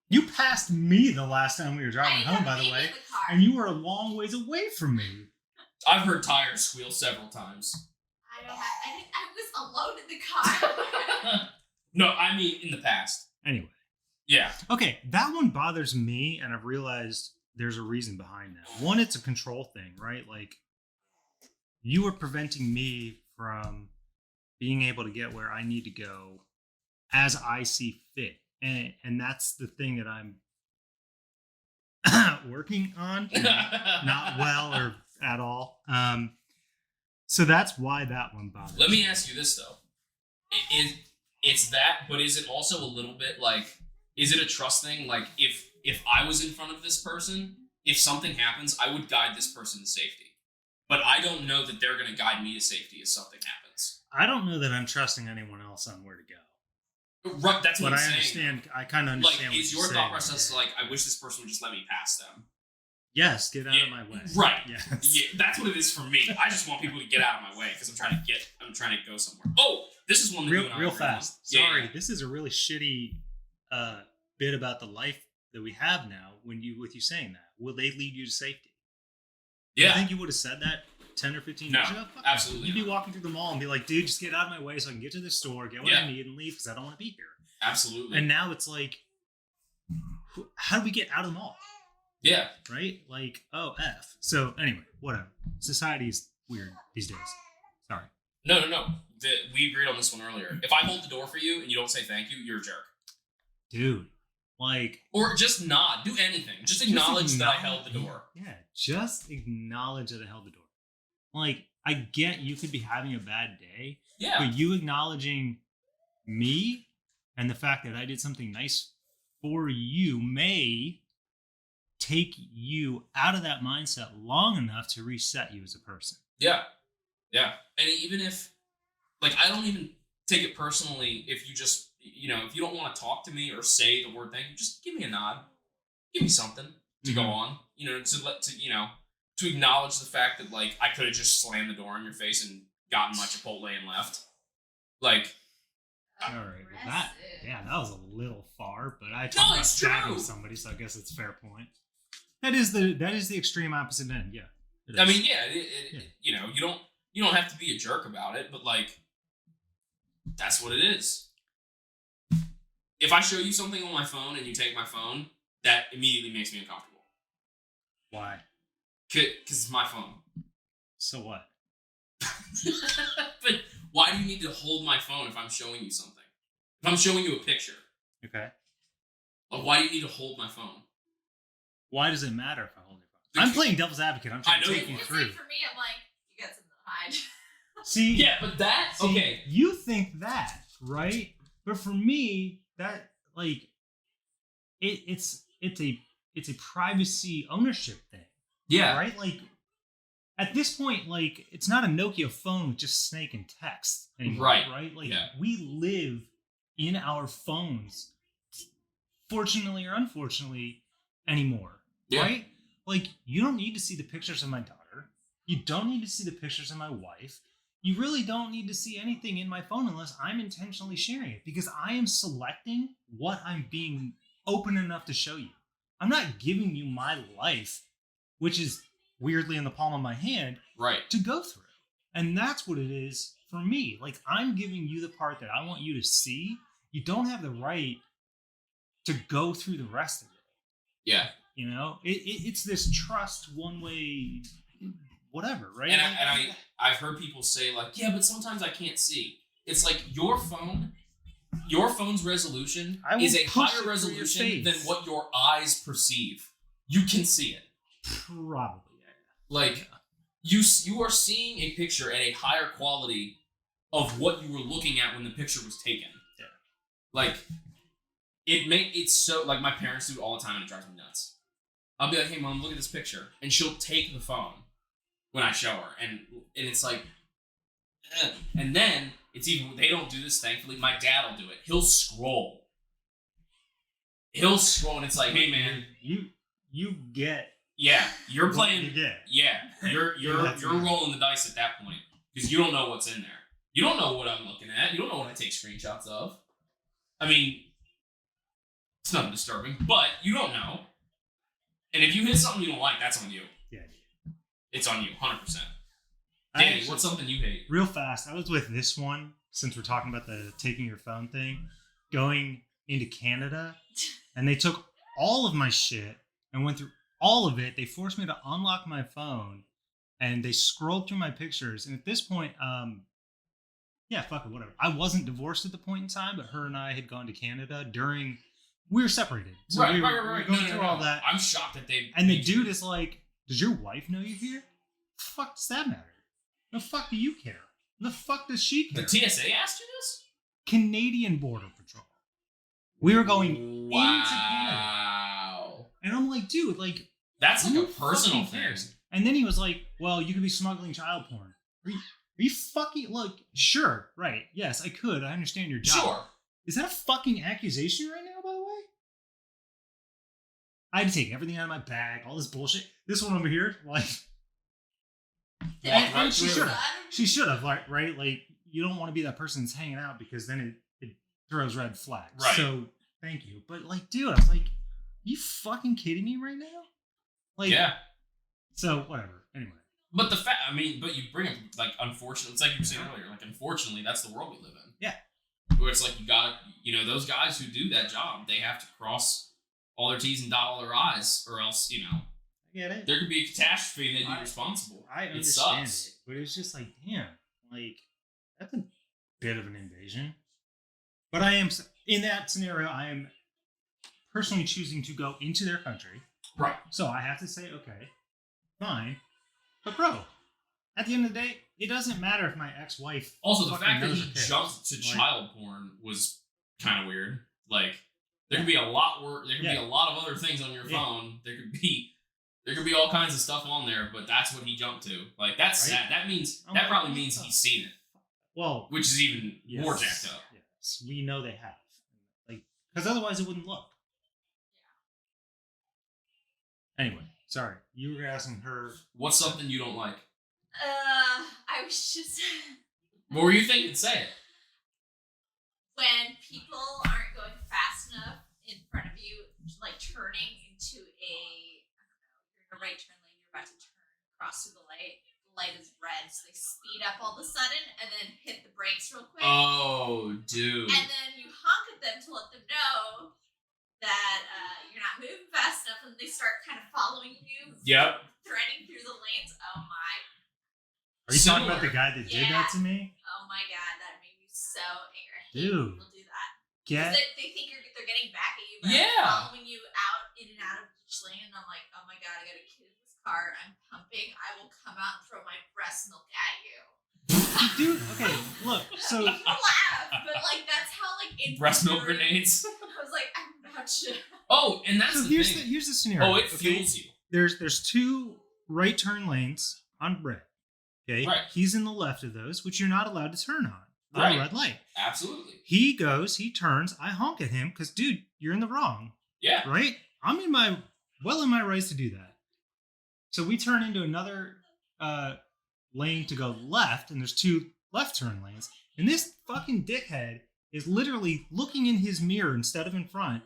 You passed me the last time we were driving home, by the way, and you were a long ways away from me. I've heard tires squeal several times. I think I was alone in the car. No, I mean in the past. Anyway. Yeah. Okay, that one bothers me, and I've realized there's a reason behind that. One, it's a control thing, right? Like, you are preventing me from being able to get where I need to go as I see fit. And that's the thing that I'm working on. Not well or at all. So that's why that one bothers me. Let me ask you this, though. It's that, but is it also a little bit like, is it a trust thing? Like, if I was in front of this person, if something happens, I would guide this person to safety. But I don't know that they're going to guide me to safety if something happens. I don't know that I'm trusting anyone else on where to go. Right, that's what I'm saying. But I understand. I kind of understand. Like, is your thought process like, I wish this person would just let me pass them? Yes, get out of my way. Right. Yes. Yeah, that's what it is for me. I just want people to get out of my way because I'm trying to go somewhere. Oh, this is one that real fast. Yeah, Sorry, this is a really shitty bit about the life that we have now. With you saying that, will they lead you to safety? Yeah. You think you would have said that 10 or 15 years ago? Absolutely. You'd be walking through the mall and be like, "Dude, just get out of my way so I can get to the store, get what I need, and leave because I don't want to be here." Absolutely. And now it's like, how do we get out of the mall? Yeah. Right? Like, oh, F. So anyway, whatever. Society's weird these days. Sorry. No. We agreed on this one earlier. If I hold the door for you and you don't say thank you, you're a jerk. Dude, like... Or just nod. Do anything. Just acknowledge that I held the door. Yeah, just acknowledge that I held the door. Like, I get you could be having a bad day, but you acknowledging me and the fact that I did something nice for you may take you out of that mindset long enough to reset you as a person. Yeah. And even if, like, I don't even take it personally if you just, if you don't want to talk to me or say the word thank you, just give me a nod. Give me something to go on, to acknowledge the fact that, like, I could have just slammed the door in your face and gotten my Chipotle and left. Like, all right, well, that was a little far, but I talked about stabbing somebody, so I guess it's a fair point. That is the extreme opposite end. Yeah. I mean, you don't have to be a jerk about it, but, like, that's what it is. If I show you something on my phone and you take my phone, that immediately makes me uncomfortable. Why? Because it's my phone. So what? But why do you need to hold my phone if I'm showing you something? If I'm showing you a picture. Okay. Like, why do you need to hold my phone? Why does it matter if I hold your phone? I'm playing devil's advocate. I'm trying to take you through. For me, I'm like, you got something to hide. See? Yeah, but that's okay. You think that, right? But for me, that, like, it's a privacy ownership thing. Yeah. Right? Like, at this point, like, it's not a Nokia phone with just Snake and text anymore. Right? Like, we live in our phones, fortunately or unfortunately, anymore. Yeah. Right? Like, you don't need to see the pictures of my daughter. You don't need to see the pictures of my wife. You really don't need to see anything in my phone unless I'm intentionally sharing it, because I am selecting what I'm being open enough to show you. I'm not giving you my life, which is weirdly in the palm of my hand, to go through. And that's what it is for me. Like, I'm giving you the part that I want you to see. You don't have the right to go through the rest of it. Yeah. It's this trust one way, whatever, right? And I've heard people say, like, yeah, but sometimes I can't see. It's like your phone's resolution is a higher resolution than what your eyes perceive. You can see it. Probably. Like, you are seeing a picture at a higher quality of what you were looking at when the picture was taken. Yeah. Like, it's so, like, my parents do it all the time and it drives me nuts. I'll be like, hey, Mom, look at this picture. And she'll take the phone when I show her. And it's like, and then it's even, they don't do this, thankfully. My dad will do it. He'll scroll and it's like, hey, man. You get. Yeah, you're playing. You get. Yeah, you're rolling the dice at that point because you don't know what's in there. You don't know what I'm looking at. You don't know what I take screenshots of. I mean, it's nothing disturbing, but you don't know. And if you hit something you don't like, that's on you. Yeah. It's on you, 100%. Danny, what's something you hate? Real fast, I was with this one, since we're talking about the taking your phone thing, going into Canada, and they took all of my shit and went through all of it. They forced me to unlock my phone, and they scrolled through my pictures. And at this point, fuck it, whatever. I wasn't divorced at the point in time, but her and I had gone to Canada during... We were separated. So we were going through all that. I'm shocked that they... And the dude is like, does your wife know you're here? The fuck does that matter? The fuck do you care? The fuck does she care? The TSA asked you this? Canadian Border Patrol. We were going into Canada. And I'm like, dude, like... That's like a personal thing. And then he was like, well, you could be smuggling child porn. Are you fucking... Look, sure, right. Yes, I could. I understand your job. Sure. Is that a fucking accusation right now, by the way? I had to take everything out of my bag, all this bullshit. This one over here, like... And she should have, right? Like, you don't want to be that person that's hanging out because then it throws red flags. Right. So, thank you. But, like, dude, I was like, you fucking kidding me right now? Like, yeah. So, whatever. Anyway. But but you bring up, like, unfortunately, it's like you were saying earlier, like, unfortunately, that's the world we live in. Yeah. Where it's like, you gotta, those guys who do that job, they have to cross all their T's and dot all their I's, or else, get it. There could be a catastrophe and they'd be responsible. I understand it, but it's just like, damn, like that's a bit of an invasion. But I am in that scenario. I am personally choosing to go into their country, right? So I have to say, okay, fine, but bro, at the end of the day, it doesn't matter if my ex-wife. Also, the fact that he jumped to child porn was kind of weird. Like, there could be a lot worse. There could be a lot of other things on your phone. There could be all kinds of stuff on there, but that's what he jumped to. Like, that's sad. That means that probably means he's seen it. Well, which is even more jacked up. Yes, we know they have. Like, because otherwise it wouldn't look. Yeah. Anyway, sorry, you were asking her. What's something you don't like? I was just. What were you thinking? Say it. When people aren't going fast enough in front of you, like turning into a, I don't know, you're in a right turn lane, you're about to turn, cross through the light is red, so they speed up all of a sudden and then hit the brakes real quick. Oh, dude. And then you honk at them to let them know that you're not moving fast enough, and they start kind of following you. Yep. Threading through the lanes. Oh my. Are you talking about the guy that did that to me? Oh my god, that made me so angry. I hate Dude. people do that. They think they're getting back at you, but following you out in and out of each lane, and I'm like, oh my god, I got a kid in this car. I'm pumping. I will come out and throw my breast milk at you. Dude, okay, look, so you laugh, but like that's how like breast milk grenades. I was like, I'm about to. Oh, and that's the thing. Here's the scenario. Oh, it fuels you. There's two right turn lanes on red. Okay, He's in the left of those, which you're not allowed to turn on. On a red light. Absolutely. He turns, I honk at him because, dude, you're in the wrong. Yeah. Right? I'm in my rights to do that. So we turn into another lane to go left, and there's two left turn lanes. And this fucking dickhead is literally looking in his mirror instead of in front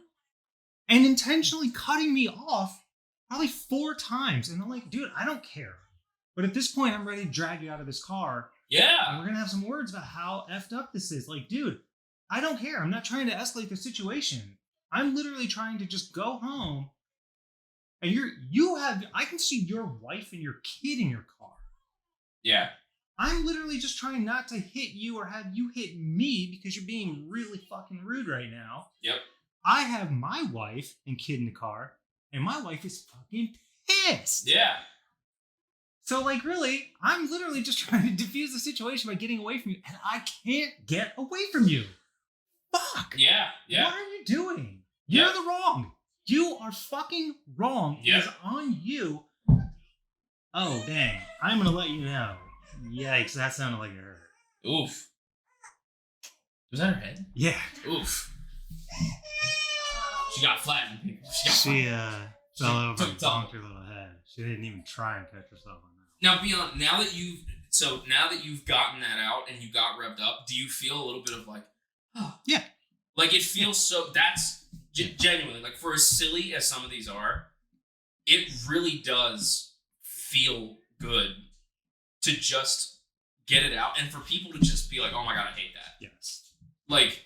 and intentionally cutting me off probably 4 times. And I'm like, dude, I don't care. But at this point, I'm ready to drag you out of this car. Yeah. And we're going to have some words about how effed up this is. Like, dude, I don't care. I'm not trying to escalate the situation. I'm literally trying to just go home. And I can see your wife and your kid in your car. Yeah. I'm literally just trying not to hit you or have you hit me because you're being really fucking rude right now. Yep. I have my wife and kid in the car, and my wife is fucking pissed. Yeah. So, like, really, I'm literally just trying to diffuse the situation by getting away from you, and I can't get away from you. Fuck. Yeah, yeah. What are you doing? You're the wrong. You are fucking wrong. It is on you. Oh, dang. I'm going to let you know. Yikes, that sounded like it hurt. Oof. Was that her head? Yeah. Oof. She got flattened. She fell over and bonked her little head. She didn't even try and catch herself on that. Now, beyond now that you've gotten that out and you got revved up, do you feel a little bit of like, oh yeah, like it feels so? That's genuinely like for as silly as some of these are, it really does feel good to just get it out and for people to just be like, oh my god, I hate that. Yes. Like,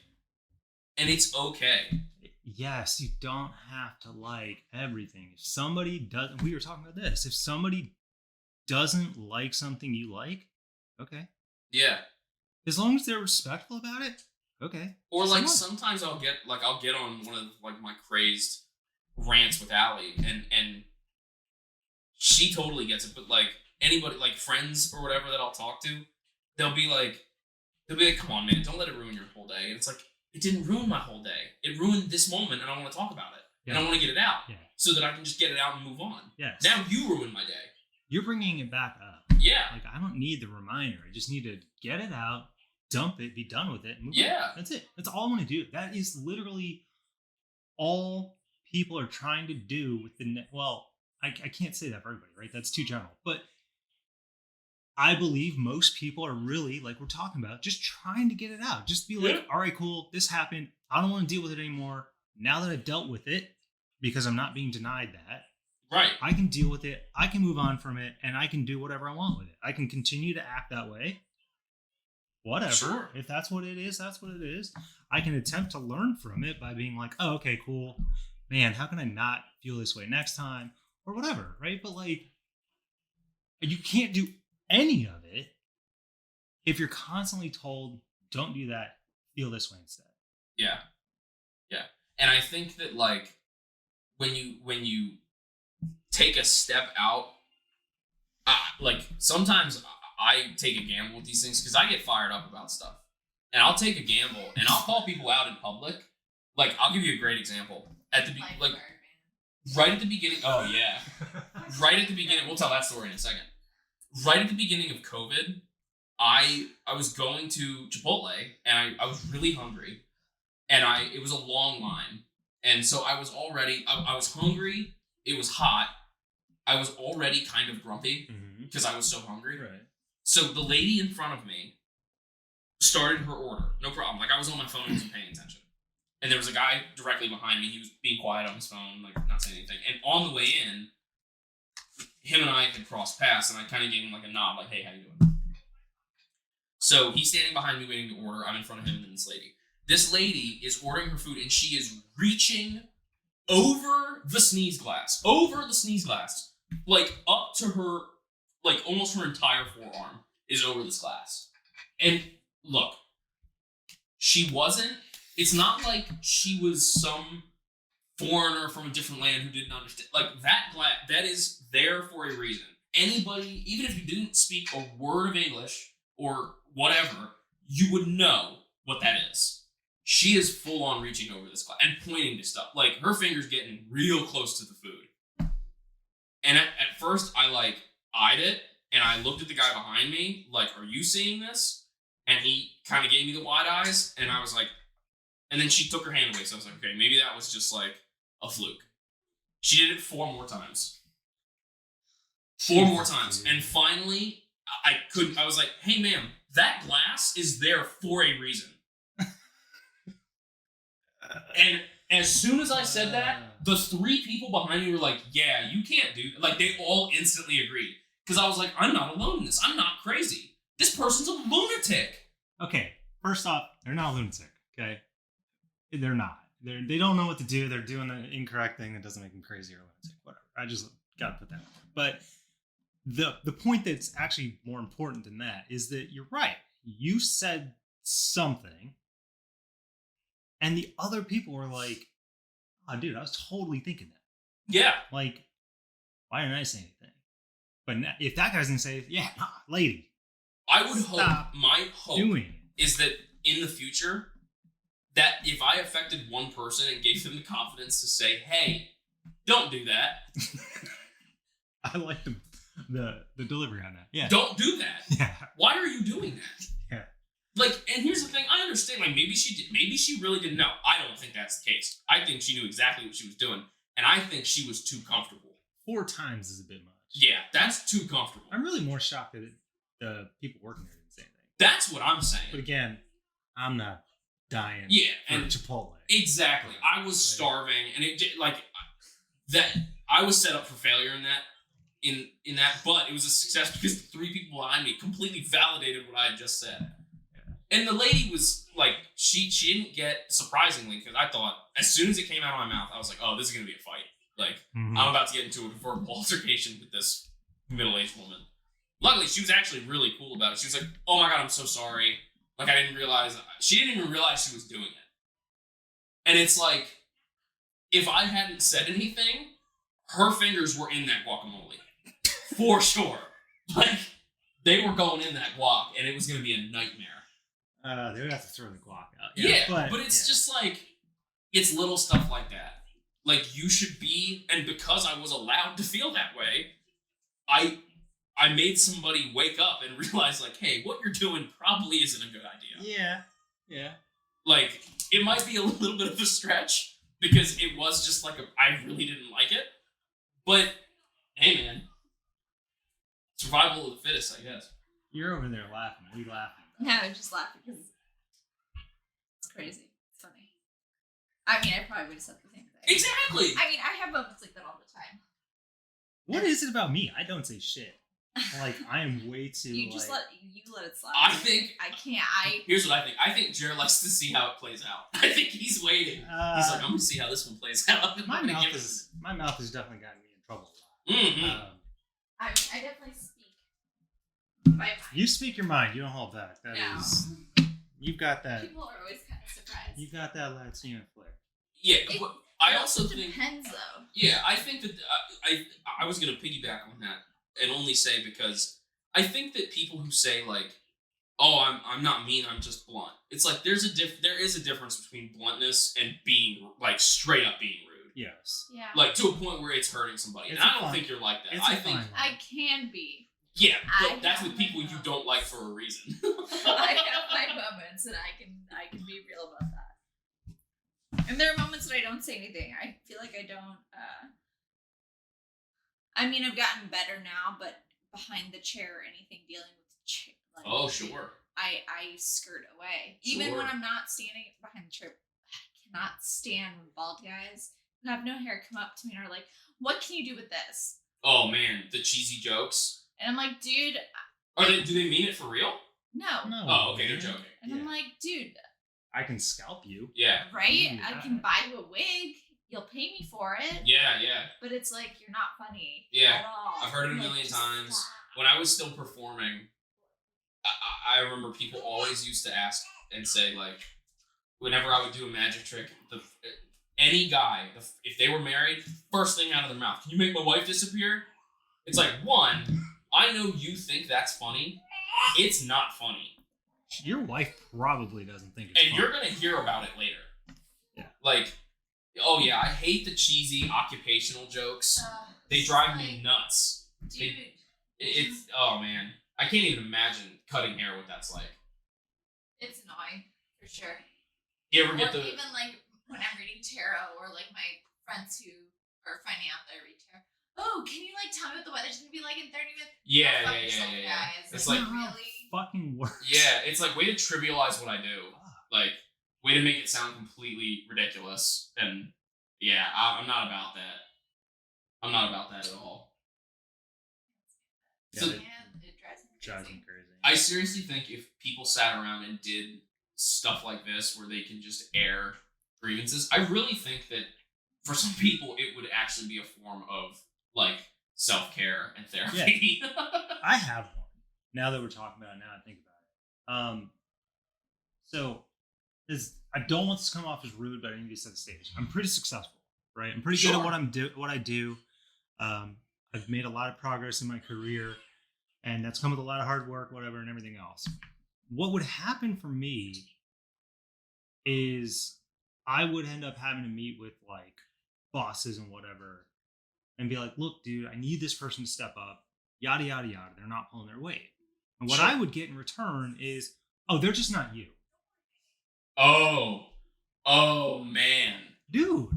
and it's okay. Yes, you don't have to like everything. If somebody doesn't, we were talking about this. If somebody doesn't like something you like, okay. Yeah. As long as they're respectful about it, okay. Or like sometimes I'll get on one of like my crazed rants with Allie and she totally gets it, but like anybody like friends or whatever that I'll talk to, they'll be like, come on man, don't let it ruin your whole day. And it's like, it didn't ruin my whole day. It ruined this moment and I want to talk about it. Yeah. And I want to get it out so that I can just get it out and move on. Yes. Now you ruined my day. You're bringing it back up. Yeah. Like, I don't need the reminder. I just need to get it out, dump it, be done with it, and move on. That's it. That's all I want to do. That is literally all people are trying to do with the... Well, I can't say that for everybody, right? That's too general. But I believe most people are really, like we're talking about, just trying to get it out. Just be like, all right, cool, this happened. I don't want to deal with it anymore. Now that I've dealt with it, because I'm not being denied that, right, I can deal with it. I can move on from it, and I can do whatever I want with it. I can continue to act that way. Whatever. Sure. If that's what it is, that's what it is. I can attempt to learn from it by being like, oh, okay, cool. Man, how can I not feel this way next time? or whatever, right? But like, you can't do any of it if you're constantly told, don't do that, feel this way instead. Yeah. Yeah. And I think that like when you take a step out, like sometimes I take a gamble with these things because I get fired up about stuff. And I'll take a gamble and I'll call people out in public. Like, I'll give you a great example. Right at the beginning. Oh, yeah. Right at the beginning. We'll tell that story in a second. Right at the beginning of COVID, I was going to Chipotle and I was really hungry. And it was a long line. And so I was already, I was hungry. It was hot. I was already kind of grumpy because I was so hungry. Right. So the lady in front of me started her order. No problem. Like, I was on my phone and wasn't paying attention. And there was a guy directly behind me. He was being quiet on his phone, like not saying anything. And on the way in, him and I had crossed paths, and I kind of gave him like a nod, like, hey, how you doing? So he's standing behind me waiting to order. I'm in front of him and this lady. This lady is ordering her food, and she is reaching over the sneeze glass, like up to her, like almost her entire forearm is over this glass. And look, it's not like she was some foreigner from a different land who didn't understand. Like, that is there for a reason. Anybody, even if you didn't speak a word of English or whatever, you would know what that is. She is full on reaching over this glass and pointing to stuff. Like, her finger's getting real close to the food. And at first, I like eyed it, and I looked at the guy behind me, like, are you seeing this? And he kind of gave me the wide eyes, and I was like, and then she took her hand away, so I was like, okay, maybe that was just like a fluke. She did it 4 more times. 4 more times. And finally, I was like, hey ma'am, that glass is there for a reason. And as soon as I said that, the 3 people behind me were like, yeah, you can't do that. Like, they all instantly agreed. Because I was like, I'm not alone in this. I'm not crazy. This person's a lunatic. Okay, first off, they're not a lunatic, okay? They're not. They don't know what to do. They're doing the incorrect thing that doesn't make them crazy or lunatic, whatever. I just gotta put that out there. But the point that's actually more important than that is that you're right. You said something, and the other people were like, oh, dude, I was totally thinking that. Yeah. Like, why didn't I say anything? But if that guy's gonna say, yeah, nah, lady. I would hope, my hope is that in the future, that if I affected one person and gave them the confidence to say, hey, don't do that. I like the delivery on that. Yeah. Don't do that. Yeah. Why are you doing that? Yeah. Like, and here's the thing, I understand, like, maybe she really didn't know. I don't think that's the case. I think she knew exactly what she was doing, and I think she was too comfortable. 4 times is a bit much. Yeah, that's too comfortable. I'm really more shocked that the people working there didn't say anything. That's what I'm saying. But again, I'm not dying for and Chipotle. Exactly. I was starving, and it like that. I was set up for failure in that, but it was a success because the 3 people behind me completely validated what I had just said. Yeah. And the lady was like, she didn't get, surprisingly, because I thought as soon as it came out of my mouth, I was like, oh, this is gonna be a fight. Like, I'm about to get into a verbal altercation with this middle-aged woman. Luckily, she was actually really cool about it. She was like, oh my God, I'm so sorry. Like, I didn't realize, she didn't even realize she was doing it. And it's like, if I hadn't said anything, her fingers were in that guacamole. For sure. Like, they were going in that guac, and it was going to be a nightmare. They would have to throw the guac out. Yeah, but it's just like, it's little stuff like that. Like, you should be, and because I was allowed to feel that way, I made somebody wake up and realize, like, hey, what you're doing probably isn't a good idea. Yeah. Like, it might be a little bit of a stretch, because it was just like, I really didn't like it. But, hey, man. Survival of the fittest, I guess. You're over there laughing. What are you laughing about? No, I'm just laughing because it's crazy. It's funny. I mean, I probably would have said the same thing. Exactly! I mean, I have moments like that all the time. What is it about me? I don't say shit. Like, I am way too. You just let it slide. I think I can't. Here's what I think. I think Jared likes to see how it plays out. I think he's waiting. He's like, I'm gonna see how this one plays out. My mouth has definitely gotten me in trouble a Mm-hmm. I definitely speak my mind. You speak your mind. You don't hold back. That No. is, you've got that. People are always kind of surprised. You've got that Latino flair. Yeah, but I also also think. depends though. Yeah, I think that I was gonna piggyback on that and only say because I think that people who say like, "Oh, I'm not mean, I'm just blunt." It's like there is a difference between bluntness and being like straight up being rude. Yes. Yeah. Like to a point where it's hurting somebody. It's And a I don't fine- think you're like that. it's a I think fine line. I can be. yeah, but I that's have with people my you don't like for a reason. I have my moments, and I can be real about that. And there are moments that I don't say anything. I feel like I don't. I mean, I've gotten better now, but behind the chair or anything dealing with like, Oh, sure. I skirt away. Even when Sure. I'm not standing behind the chair, I cannot stand when bald guys who have no hair come up to me and are like, "What can you do with this?" Oh man, the cheesy jokes. And I'm like, "Dude, Do they mean it for real? no." No. Oh, okay, they're man. joking. And I'm like, "Dude, I can scalp you. Yeah. right? Yeah. I can buy you a wig. You'll pay me for it." Yeah. But it's like you're not funny Yeah, at all. I've heard it a Like, million just times. stop. When I was still performing, I remember people always used to ask and say, like, whenever I would do a magic trick, any guy, if they were married, first thing out of their mouth, "Can you make my wife disappear?" It's like, one, I know you think that's funny. It's not funny. Your wife probably doesn't think it's And funny. you're going to hear about it later. Yeah. Like, oh yeah, I hate the cheesy occupational jokes. They drive me nuts. Dude. It's, oh man. I can't even imagine cutting hair, what that's like. It's annoying, for sure. You ever Or get the... even like when I'm reading tarot, or like my friends who are finding out that I read tarot. "Oh, can you like tell me what the weather's gonna be like in 30 minutes?" Yeah, Fuck yeah, yourself, yeah, yeah, yeah. guys. It's Like, like, really? Fucking works. yeah, it's like way to trivialize what I do. Like, way to make it sound completely ridiculous. And yeah, I'm not about that. I'm not about that at all. Yeah, So- it It drives me drives crazy. me crazy. I seriously think if people sat around and did stuff like this where they can just air grievances, I really think that for some people it would actually be a form of like self-care and therapy. I have one. Now that we're talking about it, now I think about it. So I don't want this to come off as rude, but I need to set the stage. I'm pretty successful, right? I'm pretty good at what I do. I've made a lot of progress in my career, and that's come with a lot of hard work, whatever, and everything else. What would happen for me is I would end up having to meet with like bosses and whatever and be like, "Look, dude, I need this person to step up, yada, yada, yada. They're not pulling their weight." And what Sure. I would get in return is, "Oh, they're just not you." Oh man. Dude,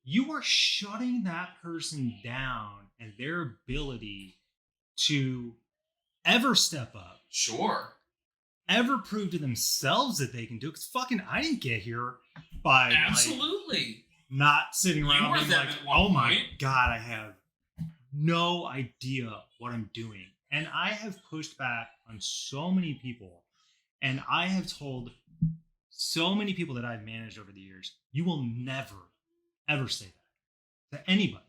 you are shutting that person down and their ability to ever step up, Sure. ever prove to themselves that they can do it. Because fucking, I didn't get here by like, Absolutely. not sitting You around were being them like, at one "Oh my point." God, I have no idea what I'm doing." And I have pushed back on so many people, and I have told so many people that I've managed over the years, you will never, ever say that to anybody.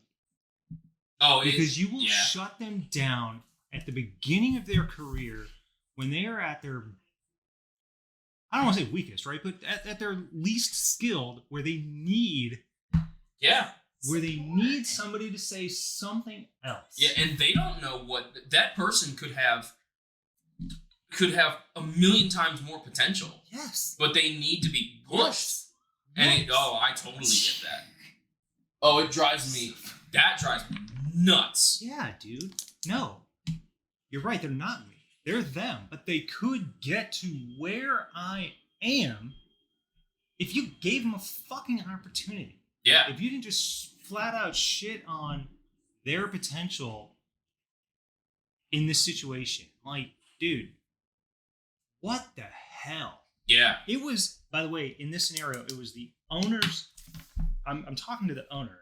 Oh, Because you will yeah. shut them down at the beginning of their career when they are at their, I don't want to say weakest, right? But at their least skilled, where they need somebody to say something else. Yeah, and they don't know what that person could have a million times more potential, Yes. but they need to be pushed. Yes. And Yes. I totally get that. Oh, that drives me nuts. Yeah, dude. No. You're right, they're not me. They're them. But they could get to where I am if you gave them a fucking opportunity. Yeah. If you didn't just flat out shit on their potential in this situation. Like, dude, what the hell? Yeah. It was, by the way, in this scenario, it was the owner's, I'm talking to the owner,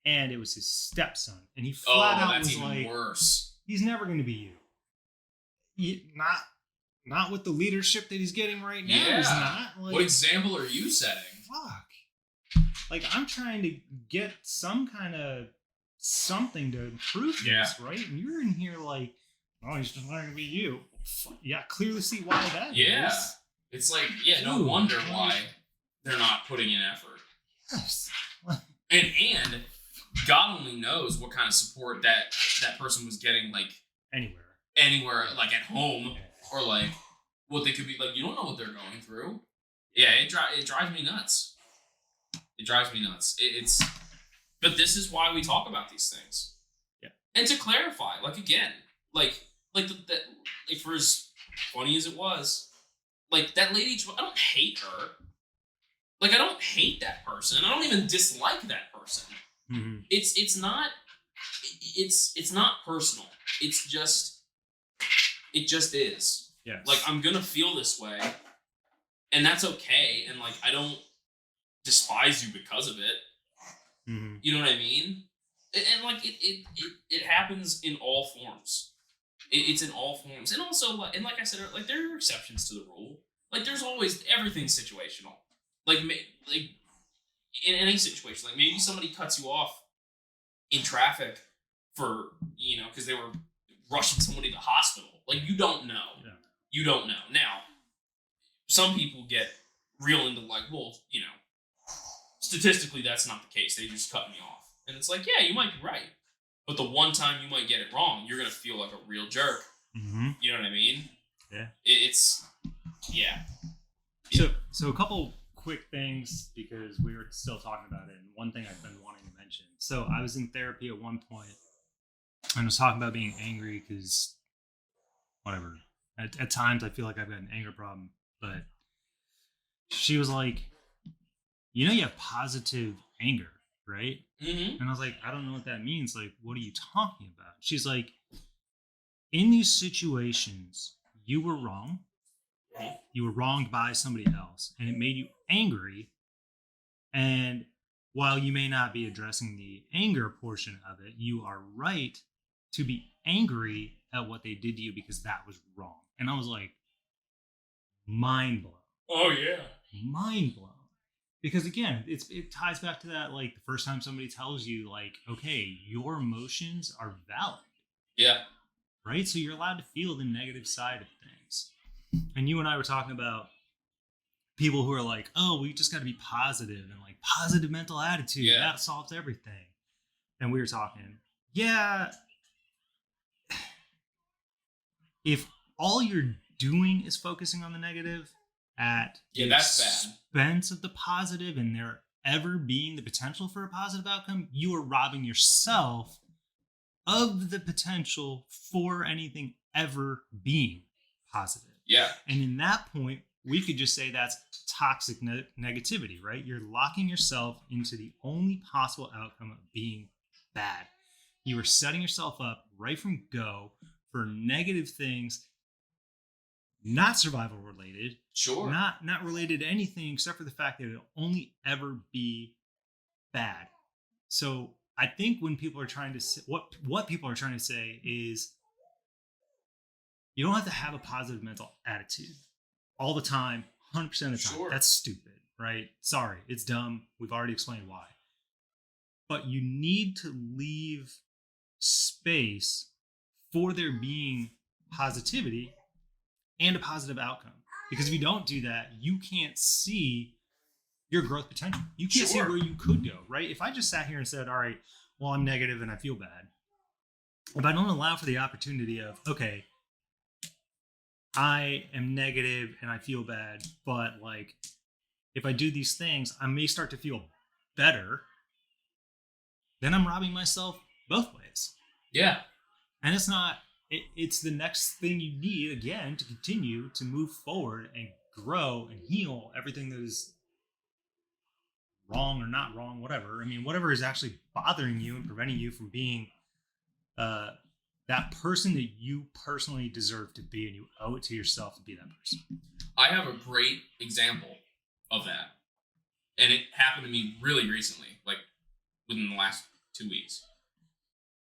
and it was his stepson. And he flat out that's was even like, worse. "He's never going to be you. Not with the leadership that he's getting right now. Yeah. He's not. Like, What example are you setting? fuck. Like, I'm trying to get some kind of something to improve this, right? And you're in here like, oh, he's just not gonna be you. Yeah, clearly see why that is. It's like, no wonder why they're not putting in effort. Yes. And God only knows what kind of support that person was getting, like anywhere, like at home, or like what they could be like. You don't know what they're going through. Yeah, it drives me nuts. It drives me nuts. But this is why we talk about these things. Yeah. And to clarify, like again, like for as funny as it was, like that lady, I don't hate her. Like I don't hate that person. I don't even dislike that person. Mm-hmm. It's not personal. It just is. Yeah. Like I'm gonna feel this way, and that's okay. And like I don't despise you because of it. Mm-hmm. You know what I mean? And like it happens in all forms. It's in all forms, and also and like I said, like there are exceptions to the rule. Like there's always everything's situational. Like in any situation, like maybe somebody cuts you off in traffic for because they were rushing somebody to the hospital. Like you don't know. Yeah. You don't know. Now, some people get real into like, well, statistically that's not the case. They just cut me off, and it's like, yeah, you might be right, but the one time you might get it wrong, you're gonna feel like a real jerk. Mm-hmm. You know what I mean? Yeah. It's. So a couple quick things because we were still talking about it, and one thing I've been wanting to mention. So I was in therapy at one point and was talking about being angry because whatever. At times I feel like I've got an anger problem, but she was like, you have positive anger, right? Mm-hmm. And I was like, I don't know what that means. Like, what are you talking about? She's like, in these situations, you were wrong. You were wronged by somebody else, and it made you angry. And while you may not be addressing the anger portion of it, you are right to be angry at what they did to you because that was wrong. And I was like, mind blown. Oh yeah, mind blown. Because again, it ties back to that, like the first time somebody tells you, like, okay, your emotions are valid. Yeah. Right? So you're allowed to feel the negative side of things. And you and I were talking about people who are like, oh, we just got to be positive and like positive mental attitude. Yeah. That solves everything. And we were talking, yeah, if all you're doing is focusing on the negative at the that's expense of the positive and there ever being the potential for a positive outcome, you are robbing yourself of the potential for anything ever being positive. Yeah. And in that point, we could just say that's toxic negativity, right? You're locking yourself into the only possible outcome of being bad. You are setting yourself up right from go for negative things, not survival related. Sure. Not related to anything except for the fact that it'll only ever be bad. So I think when people are trying to say, what people are trying to say is, you don't have to have a positive mental attitude all the time, 100% of the time. Sure. That's stupid, right? Sorry, it's dumb. We've already explained why. But you need to leave space for there being positivity and a positive outcome. Because if you don't do that, you can't see your growth potential. You can't see where you could go, right? If I just sat here and said, all right, well, I'm negative and I feel bad. If I don't allow for the opportunity of, okay, I am negative and I feel bad, but like, if I do these things, I may start to feel better. Then I'm robbing myself both ways. Yeah. And it's not, it's the next thing you need, again, to continue to move forward and grow and heal everything that is wrong or not wrong, whatever. I mean, whatever is actually bothering you and preventing you from being that person that you personally deserve to be, and you owe it to yourself to be that person. I have a great example of that. And it happened to me really recently, like within the last 2 weeks.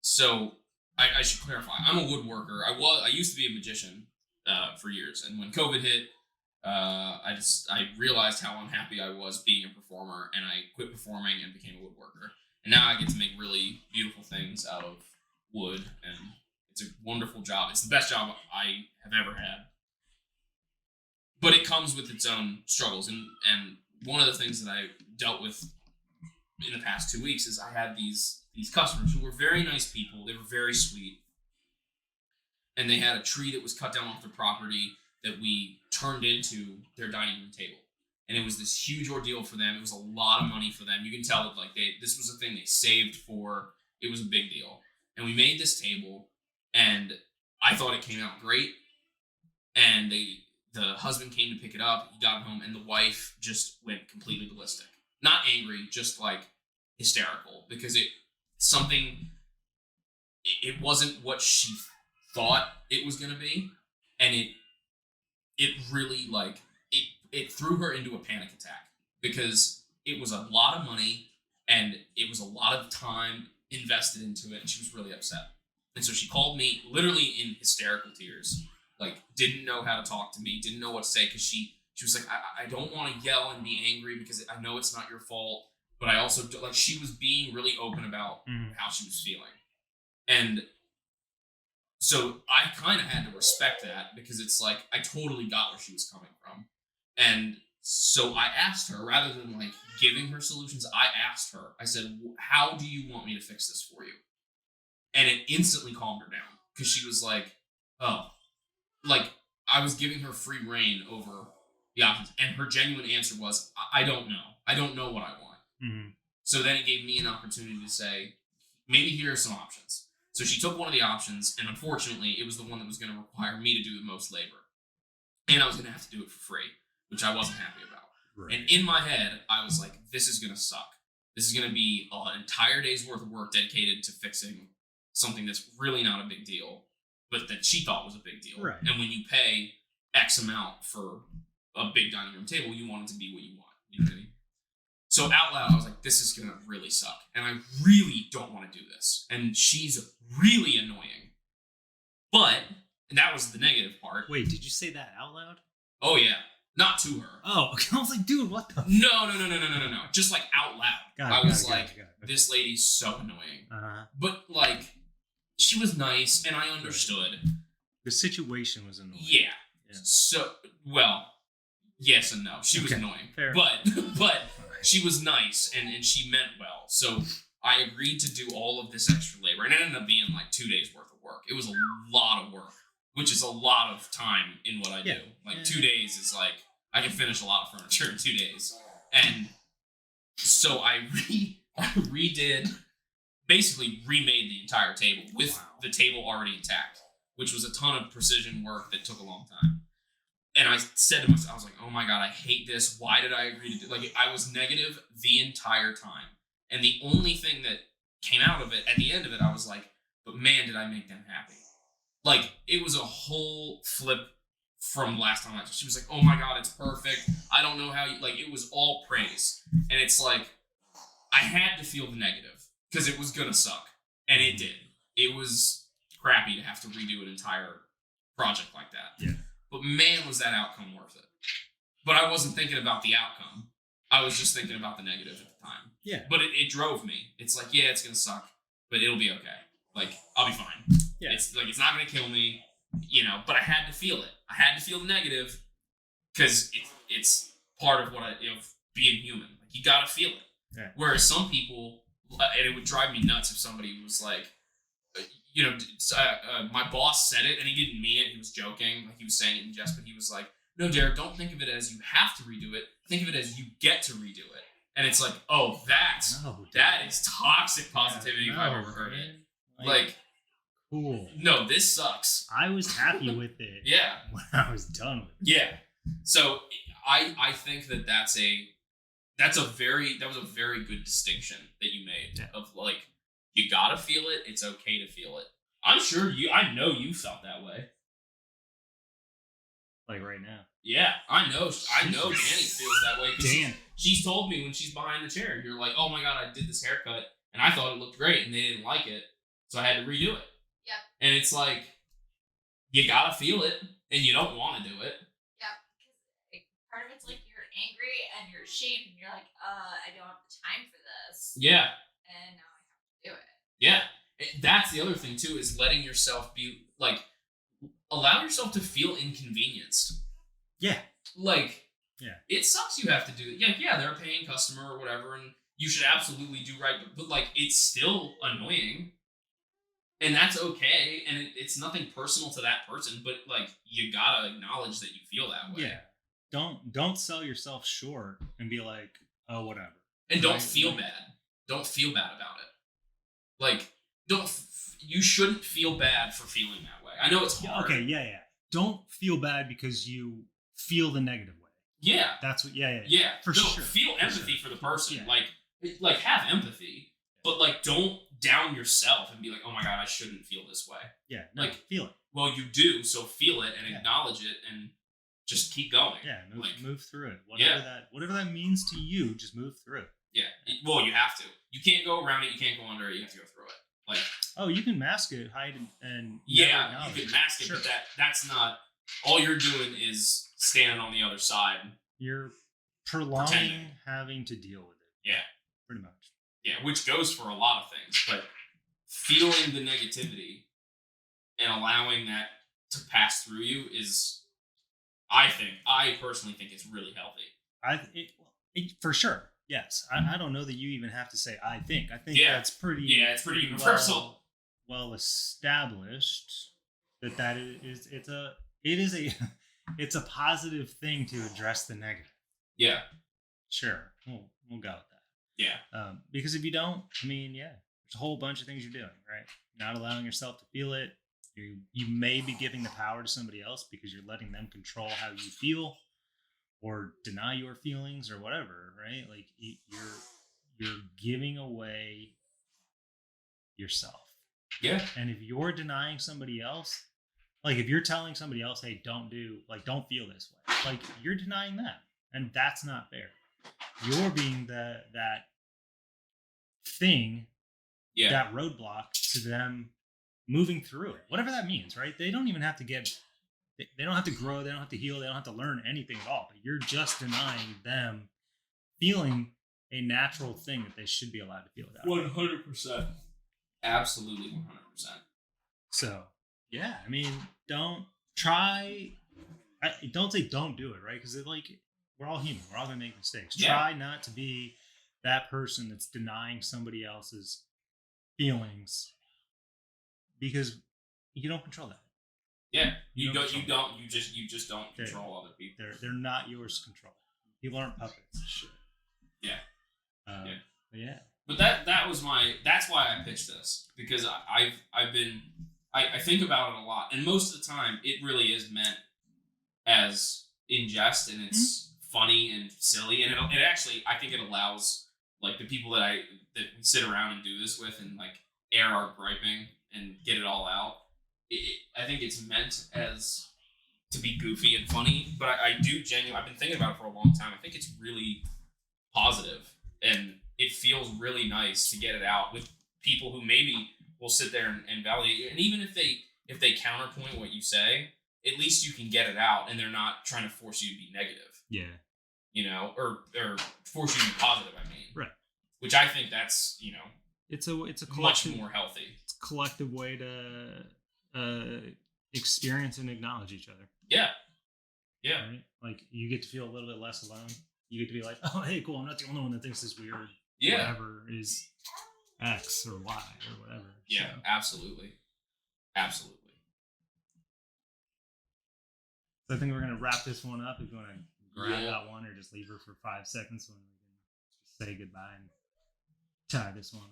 So I should clarify. I'm a woodworker. I used to be a magician for years. And when COVID hit, I realized how unhappy I was being a performer, and I quit performing and became a woodworker. And now I get to make really beautiful things things out of wood, and it's a wonderful job. It's the best job I have ever had. But it comes with its own struggles, and one of the things that I dealt with in the past 2 weeks is I had these customers who were very nice people. They were very sweet, and they had a tree that was cut down off their property that we turned into their dining room table. And it was this huge ordeal for them. It was a lot of money for them. You can tell that this was a thing they saved for. It was a big deal. And we made this table, and I thought it came out great. And the husband came to pick it up. He got home, and the wife just went completely ballistic. Not angry, just hysterical, because it wasn't what she thought it was going to be, and it really it threw her into a panic attack, because it was a lot of money and it was a lot of time invested into it, and she was really upset. And so she called me literally in hysterical tears, didn't know how to talk to me, didn't know what to say, because she was like, I don't want to yell and be angry because I know it's not your fault, but I also she was being really open about how she was feeling. And so I kind of had to respect that, because it's I totally got where she was coming from. And so I asked her, rather than giving her solutions, I asked her, I said, how do you want me to fix this for you? And it instantly calmed her down, because she was like, oh, I was giving her free reign over the options. And her genuine answer was, I don't know. I don't know what I want. Mm-hmm. So then it gave me an opportunity to say, maybe here are some options. So she took one of the options, and unfortunately, it was the one that was going to require me to do the most labor. And I was going to have to do it for free, which I wasn't happy about. Right. And in my head, I was like, this is going to suck. This is going to be an entire day's worth of work dedicated to fixing something that's really not a big deal, but that she thought was a big deal. Right. And when you pay X amount for a big dining room table, you want it to be what you want. You know what I mean? So out loud, I was like, this is going to really suck. And I really don't want to do this. And she's really annoying. But, and that was the negative part. Wait, did you say that out loud? Oh, yeah. Not to her. Oh, okay. I was like, dude, what the? No. Just out loud. I was like, this lady's so annoying. Uh-huh. But she was nice, and I understood. The situation was annoying. Yeah. So, well, yes and no. She was annoying. Fair. But she was nice, and she meant well. So I agreed to do all of this extra labor, and it ended up being 2 days worth of work. It was a lot of work, which is a lot of time in what I do. 2 days is I can finish a lot of furniture in 2 days. And so I basically remade the entire table with the table already intact, which was a ton of precision work that took a long time. And I said to myself, I was like, oh my God, I hate this. Why did I agree to do it? I was negative the entire time. And the only thing that came out of it, at the end of it, I was like, but man, did I make them happy. It was a whole flip from last time. She was like, oh my God, it's perfect. I don't know how you, it was all praise. And it's I had to feel the negative, because it was going to suck. And it did. It was crappy to have to redo an entire project like that. Yeah. But man, was that outcome worth it. But I wasn't thinking about the outcome. I was just thinking about the negative at the time. Yeah. But it drove me. It's yeah, it's going to suck, but it'll be okay. I'll be fine. Yeah. It's it's not going to kill me, but I had to feel it. I had to feel the negative, because it's part of of being human. You got to feel it. Yeah. Whereas some people, and it would drive me nuts if somebody was my boss said it and he didn't mean it. He was joking, he was saying it in jest, but he was like, no, Derek, don't think of it as you have to redo it. Think of it as you get to redo it. And it's that is toxic positivity if I've ever heard it. Cool. No, this sucks. I was happy with it. Yeah. When I was done with it. Yeah. So I think that was a very good distinction that you made of you gotta feel it. It's okay to feel it. I'm sure I know you felt that way. Right now. Yeah, I know Danny feels that way. Dan. She's told me when she's behind the chair, you're like, oh my God, I did this haircut and I thought it looked great and they didn't like it. So I had to redo it. Yep. And it's you gotta feel it and you don't want to do it. Yep. Because part of it's you're angry and you're ashamed and you're I don't have the time for this. Yeah. And now I have to do it. Yeah. That's the other thing too, is letting yourself be like, allow yourself to feel inconvenienced. Yeah. Like, yeah, it sucks you have to do it. Yeah, they're a paying customer or whatever, and you should absolutely do right. But like, it's still annoying, and that's okay. And it's nothing personal to that person. But like, you gotta acknowledge that you feel that way. Yeah. Don't sell yourself short and be like, oh, whatever. And don't feel bad. Don't feel bad about it. Like, you shouldn't feel bad for feeling that way. I know it's hard. Okay, yeah. Don't feel bad because you feel the negative way. Yeah. That's what, yeah. For sure. Feel empathy for the person. Yeah. Like, have empathy, but like, don't down yourself and be like, oh my God, I shouldn't feel this way. Yeah. No, like, feel it. Well, you do, so feel it and acknowledge it and just keep going. Yeah. Move through it. Whatever that means to you, just move through it. Yeah. Well, you have to. You can't go around it. You can't go under it. You have to go through it. Like, oh, you can mask it, hide it, and you can mask it, but that's not. All you're doing is standing on the other side. You're prolonging having to deal with it. Yeah, pretty much. Yeah, which goes for a lot of things, but feeling the negativity and allowing that to pass through you is, I personally think it's really healthy. For sure. Yes, I don't know that you even have to say I think. I think that's pretty. Yeah, it's pretty universal. Well established that it's a positive thing to address the negative. Yeah. Sure, we'll go with that. Yeah. Because if you don't, there's a whole bunch of things you're doing, right? You're not allowing yourself to feel it. You may be giving the power to somebody else because you're letting them control how you feel. Or deny your feelings or whatever, right? Like you're giving away yourself. Yeah. And if you're denying somebody else, like if you're telling somebody else, hey, don't feel this way, like you're denying them, and that's not fair. You're being that thing, that roadblock to them moving through it, whatever that means, right? They don't even have to they don't have to grow, they don't have to heal, they don't have to learn anything at all. But you're just denying them feeling a natural thing that they should be allowed to feel that. 100%. Absolutely 100%. So, yeah, don't say don't do it, right? Because we're all human. We're all going to make mistakes. Yeah. Try not to be that person that's denying somebody else's feelings because you don't control that. Yeah, you just don't control other people. They're not yours to control. People aren't puppets. Shit. Yeah. Yeah. But that's why I pitched this, because I think about it a lot, and most of the time it really is meant as in jest, and it's funny and silly, and it actually, I think it allows like the people that we sit around and do this with and like air our griping and get it all out. I think it's meant as to be goofy and funny, but I've been thinking about it for a long time. I think it's really positive, and it feels really nice to get it out with people who maybe will sit there and validate you. And even if they counterpoint what you say, at least you can get it out, and they're not trying to force you to be negative. Yeah. Or force you to be positive, Right. Which I think that's, it's a much more healthy. It's a collective way to experience and acknowledge each other. Yeah. Right? Like you get to feel a little bit less alone. You get to be like, oh, hey, cool, I'm not the only one that thinks this weird whatever is X or Y or whatever. Yeah, so. Absolutely. So I think we're gonna wrap this one up. If you want to grab that one or just leave her for 5 seconds so we can say goodbye and tie this one on.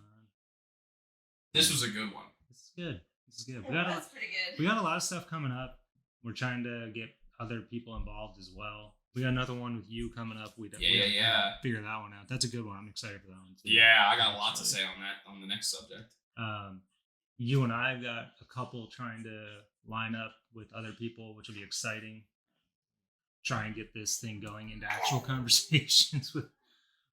This was a good one. This is good. That's pretty good. We got a lot of stuff coming up. We're trying to get other people involved as well. We got another one with you coming up. We figure that one out. That's a good one. I'm excited for that one too. Yeah, I got a lot to say on the next subject. You and I have got a couple trying to line up with other people, which will be exciting. Try and get this thing going into actual conversations with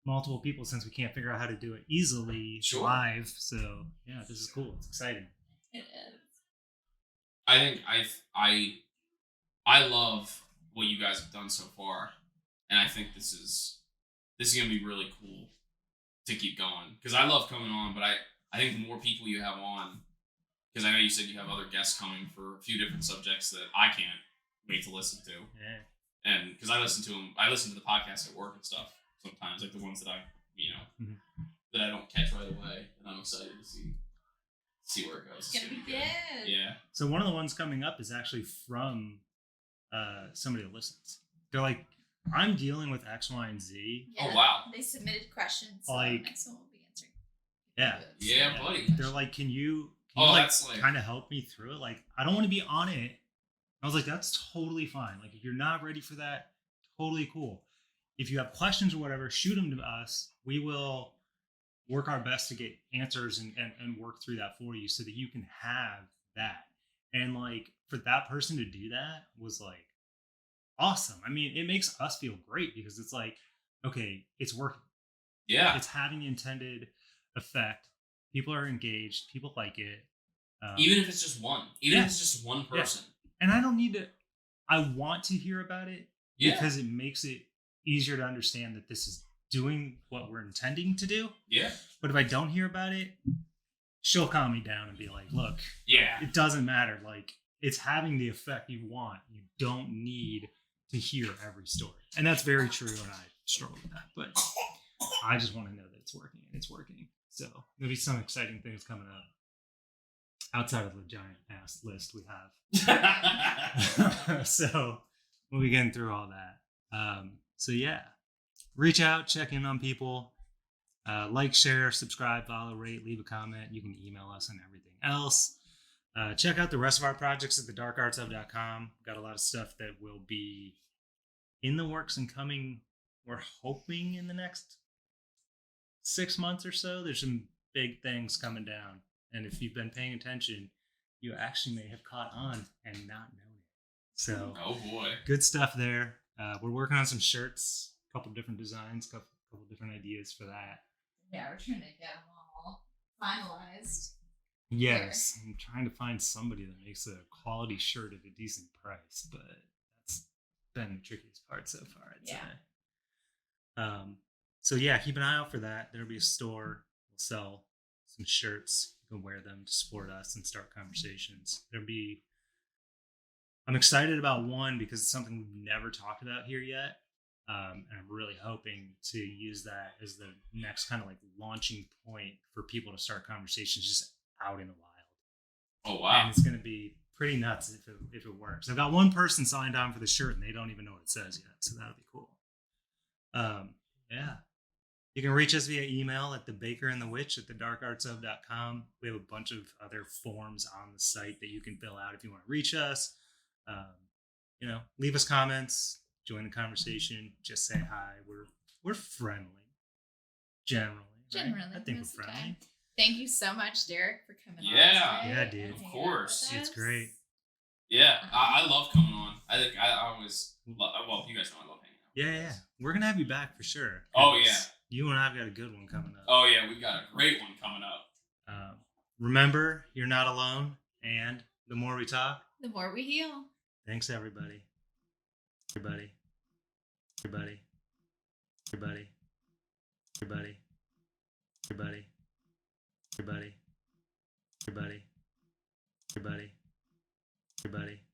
multiple people, since we can't figure out how to do it easily live. So yeah, this is cool. It's exciting. It is. I think I love what you guys have done so far, and I think this is gonna be really cool to keep going, because I love coming on, but I think the more people you have on, because I know you said you have other guests coming for a few different subjects that I can't wait to listen to. Yeah. And because I listen to the podcast at work and stuff sometimes, like the ones that I, that I don't catch right away, and I'm excited to see where it goes. It's gonna be good. Yeah. So one of the ones coming up is actually from somebody that listens. They're like, I'm dealing with X, Y, and Z. Yeah, oh wow. They submitted questions. So like, the next one will be answered. Yeah. Yeah, buddy. They're like, can you that's like kind of help me through it? Like, I don't want to be on it. I was like, that's totally fine. Like, if you're not ready for that, totally cool. If you have questions or whatever, shoot them to us. We will work our best to get answers and work through that for you so that you can have that. And like, for that person to do that was like awesome. I mean, it makes us feel great because it's like, okay, it's working. Yeah. It's having the intended effect. People are engaged. People like it. Even if it's just one. Even if it's just one person. Yeah. And I don't need to, I want to hear about it because it makes it easier to understand that this is doing what we're intending to do. Yeah. But if I don't hear about it, she'll calm me down and be like, look, it doesn't matter. Like, it's having the effect you want. You don't need to hear every story. And that's very true. And I struggle with that. But I just want to know that it's working and it's working. So there'll be some exciting things coming up outside of the giant ass list we have. So we'll be getting through all that. So yeah, reach out, check in on people, like, share, subscribe, follow, rate, leave a comment. You can email us and everything else. Check out the rest of our projects at thedarkartsof.com. Got a lot of stuff that will be in the works and coming, we're hoping, in the next 6 months or so. There's some big things coming down. And if you've been paying attention, you actually may have caught on and not known it. So, oh boy, good stuff there. We're working on some shirts, a couple different designs, couple different ideas for that. Yeah, we're trying to get them all finalized. Yes, I'm trying to find somebody that makes a quality shirt at a decent price, but that's been the trickiest part so far, I'd say. So yeah, keep an eye out for that. There'll be a store. We'll sell some shirts. You can wear them to support us and start conversations. I'm excited about one because it's something we've never talked about here yet. And I'm really hoping to use that as the next kind of like launching point for people to start conversations just out in the wild. Oh, wow. And it's going to be pretty nuts if it works. I've got one person signed on for the shirt and they don't even know what it says yet. So that'll be cool. Yeah. You can reach us via email at thebakerandthewitch@thedarkartsof.com. We have a bunch of other forms on the site that you can fill out if you want to reach us. Leave us comments, join the conversation, just say hi. We're friendly, generally. Generally, right? I think we're friendly. Thank you so much, Derek, for coming on. Yeah, dude. Of course. It's great. Yeah, I love coming on. I think I always love, well, you guys know I love hanging out. Yeah. We're going to have you back for sure. Oh, yeah. You and I've got a good one coming up. Oh, yeah, we've got a great one coming up. Remember, you're not alone. And the more we talk, the more we heal. Thanks, everybody. Everybody. Everybody. Everybody. Everybody. Everybody. Everybody. Everybody. Everybody. Everybody.